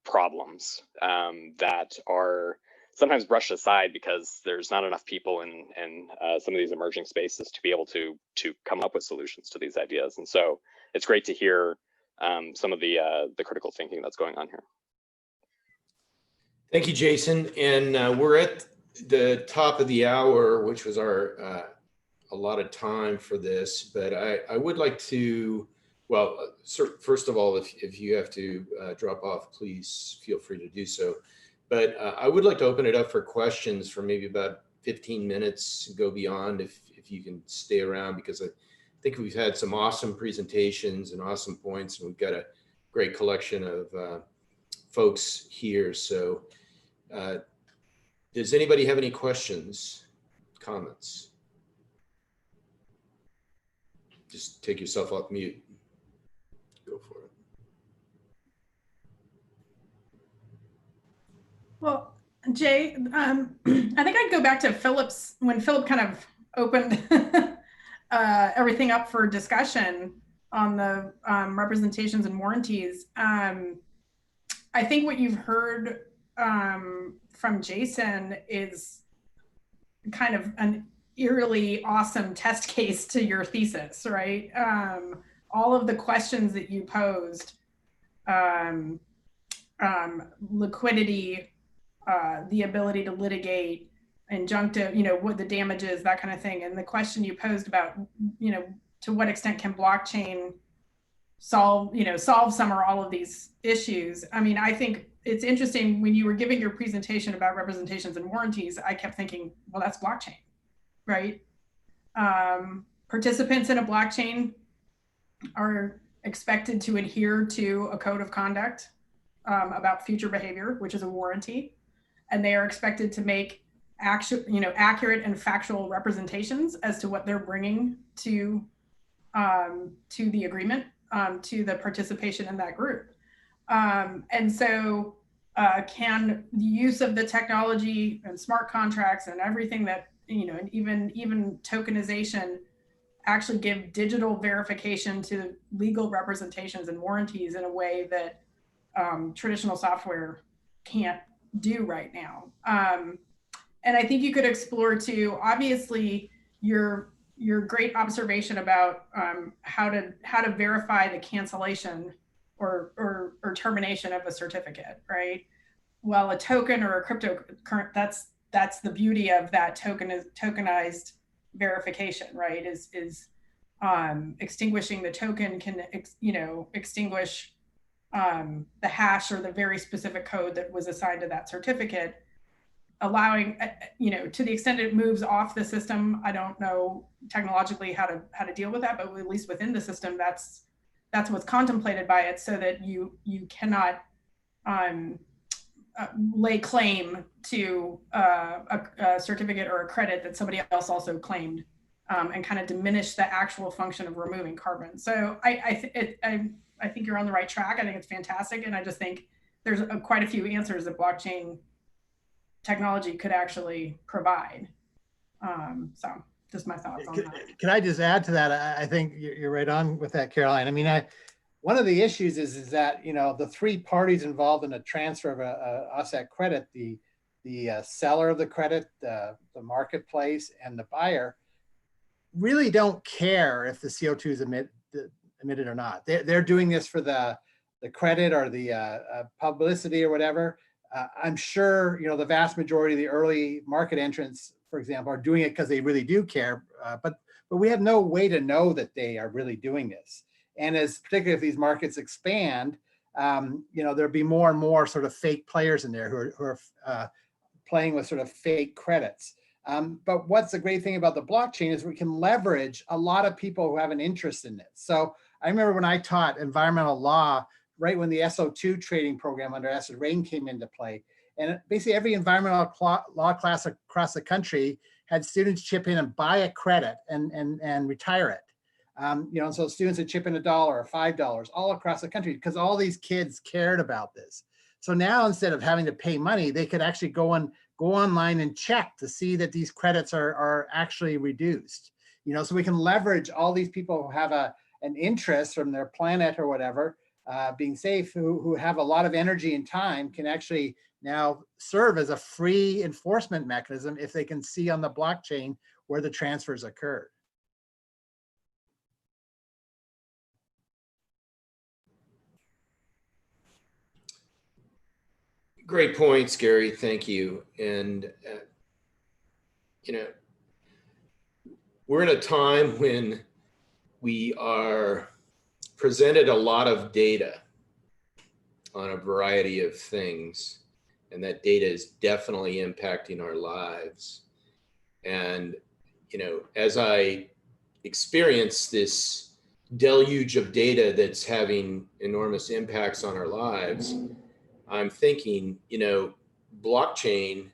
problems that are sometimes brushed aside because there's not enough people in some of these emerging spaces to be able to come up with solutions to these ideas. And so it's great to hear some of the critical thinking that's going on here. Thank you, Jason. And we're at the top of the hour, which was our allotted time for this. But I would like to, well, first of all, if you have to drop off, please feel free to do so. But I would like to open it up for questions for maybe about 15 minutes, go beyond if you can stay around, because I think we've had some awesome presentations and awesome points, and we've got a great collection of folks here. So does anybody have any questions, comments? Just take yourself off mute. Go for it. Well, Jay, I think I'd go back to Philip's, when Philip kind of opened everything up for discussion on the representations and warranties. I think what you've heard from Jason is kind of an eerily awesome test case to your thesis, right? All of the questions that you posed, liquidity, the ability to litigate, injunctive, you know, what the damage is, that kind of thing. And the question you posed about, you know, to what extent can blockchain solve some or all of these issues? I mean, I think it's interesting when you were giving your presentation about representations and warranties, I kept thinking, well, that's blockchain, right? Participants in a blockchain are expected to adhere to a code of conduct about future behavior, which is a warranty. And they are expected to make accurate and factual representations as to what they're bringing to the agreement, to the participation in that group. And so can the use of the technology and smart contracts and everything that, you know, and even tokenization actually give digital verification to legal representations and warranties in a way that traditional software can't do right now. And I think you could explore too, obviously, your great observation about how to verify the cancellation or termination of a certificate, right? Well, a token or a cryptocurrency, that's the beauty of that tokenized verification, right? Is extinguishing the token can extinguish the hash or the very specific code that was assigned to that certificate, allowing, to the extent it moves off the system. I don't know technologically how to deal with that, but at least within the system, that's what's contemplated by it, so that you cannot lay claim to a certificate or a credit that somebody else also claimed, and kind of diminish the actual function of removing carbon. So I think you're on the right track. I think it's fantastic. And I just think there's quite a few answers that blockchain technology could actually provide. So just my thoughts on that. Can I just add to that? I think you're right on with that, Caroline. I mean, one of the issues is that, the three parties involved in a transfer of a offset credit, the seller of the credit, the marketplace, and the buyer, really don't care if the CO2 is emitted or not. They're doing this for the credit or the publicity or whatever. I'm sure, the vast majority of the early market entrants, for example, are doing it because they really do care. But we have no way to know that they are really doing this. And particularly if these markets expand, there'll be more and more sort of fake players in there who are playing with sort of fake credits. But what's the great thing about the blockchain is we can leverage a lot of people who have an interest in it. So I remember when I taught environmental law right when the SO2 trading program under acid rain came into play. And basically every environmental law class across the country had students chip in and buy a credit and retire it. And so students would chip in $1 or $5 all across the country because all these kids cared about this. So now instead of having to pay money, they could actually go online and check to see that these credits are actually reduced. So we can leverage all these people who have an interest from their planet or whatever, being safe, who have a lot of energy and time, can actually now serve as a free enforcement mechanism if they can see on the blockchain where the transfers occurred. Great points, Gary. Thank you. And, we're in a time when we are presented a lot of data on a variety of things, and that data is definitely impacting our lives. And, as I experience this deluge of data that's having enormous impacts on our lives, I'm thinking, blockchain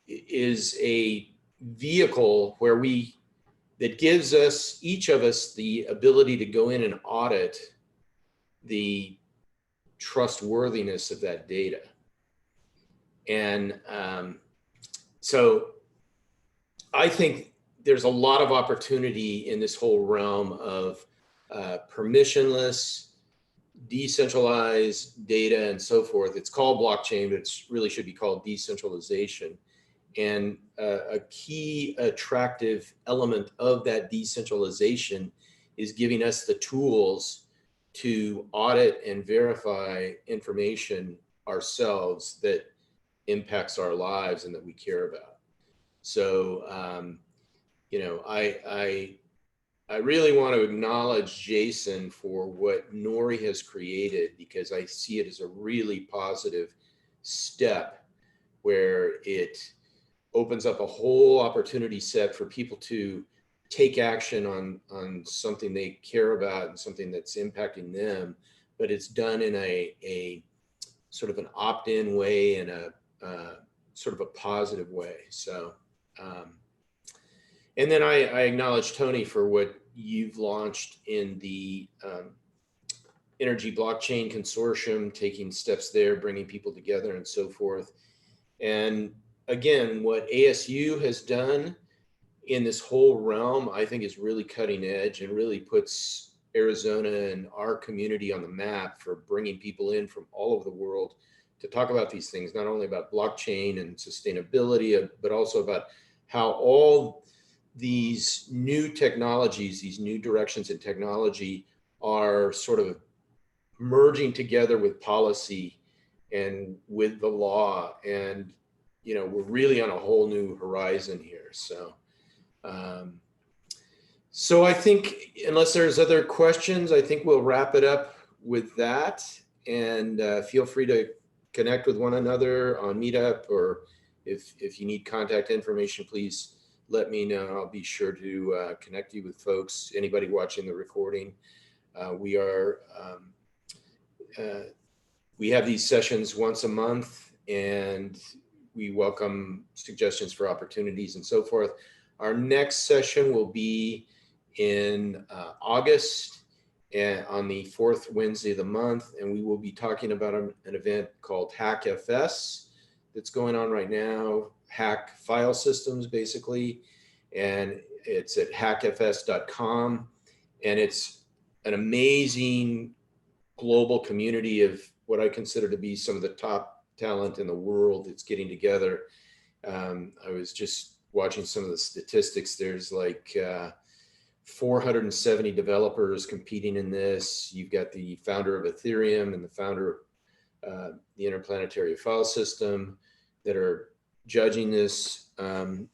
is a vehicle that gives each of us the ability to go in and audit the trustworthiness of that data. And so I think there's a lot of opportunity in this whole realm of permissionless, decentralized data and so forth. It's called blockchain, but it really should be called decentralization. And a key attractive element of that decentralization is giving us the tools to audit and verify information ourselves that impacts our lives and that we care about. So, I really want to acknowledge Jason for what Nori has created, because I see it as a really positive step where it opens up a whole opportunity set for people to take action on something they care about and something that's impacting them, but it's done in a sort of an opt-in way and a sort of a positive way. So, and then I acknowledge Tony for what you've launched in the Energy Blockchain Consortium, taking steps there, bringing people together and so forth. And again, what ASU has done in this whole realm, I think is really cutting edge and really puts Arizona and our community on the map for bringing people in from all over the world to talk about these things, not only about blockchain and sustainability, but also about how all these new technologies, these new directions in technology are sort of merging together with policy and with the law. And, we're really on a whole new horizon here. So, so I think unless there's other questions, I think we'll wrap it up with that. And feel free to connect with one another on Meetup, or if you need contact information, please let me know. I'll be sure to connect you with folks, anybody watching the recording. We have these sessions once a month, and we welcome suggestions for opportunities and so forth. Our next session will be in August, and on the 4th Wednesday of the month, and we will be talking about an event called HackFS that's going on right now. Hack file systems, basically, and it's at hackfs.com, and it's an amazing global community of what I consider to be some of the top talent in the world that's getting together. I was just watching some of the statistics. There's like 470 developers competing in this. You've got the founder of Ethereum and the founder of the Interplanetary File System that are judging this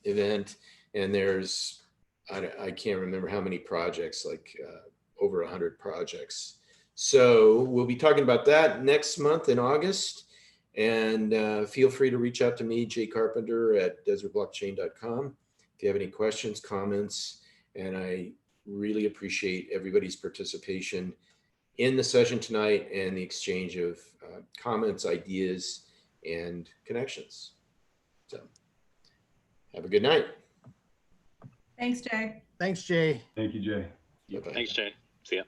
event. And there's, I can't remember how many projects, like over 100 projects. So we'll be talking about that next month in August. And feel free to reach out to me, Jay Carpenter at desertblockchain.com, if you have any questions, comments. And I really appreciate everybody's participation in the session tonight and the exchange of comments, ideas, and connections. So have a good night. Thanks, Jay. Thanks, Jay. Thank you, Jay. Bye-bye. Thanks, Jay. See ya.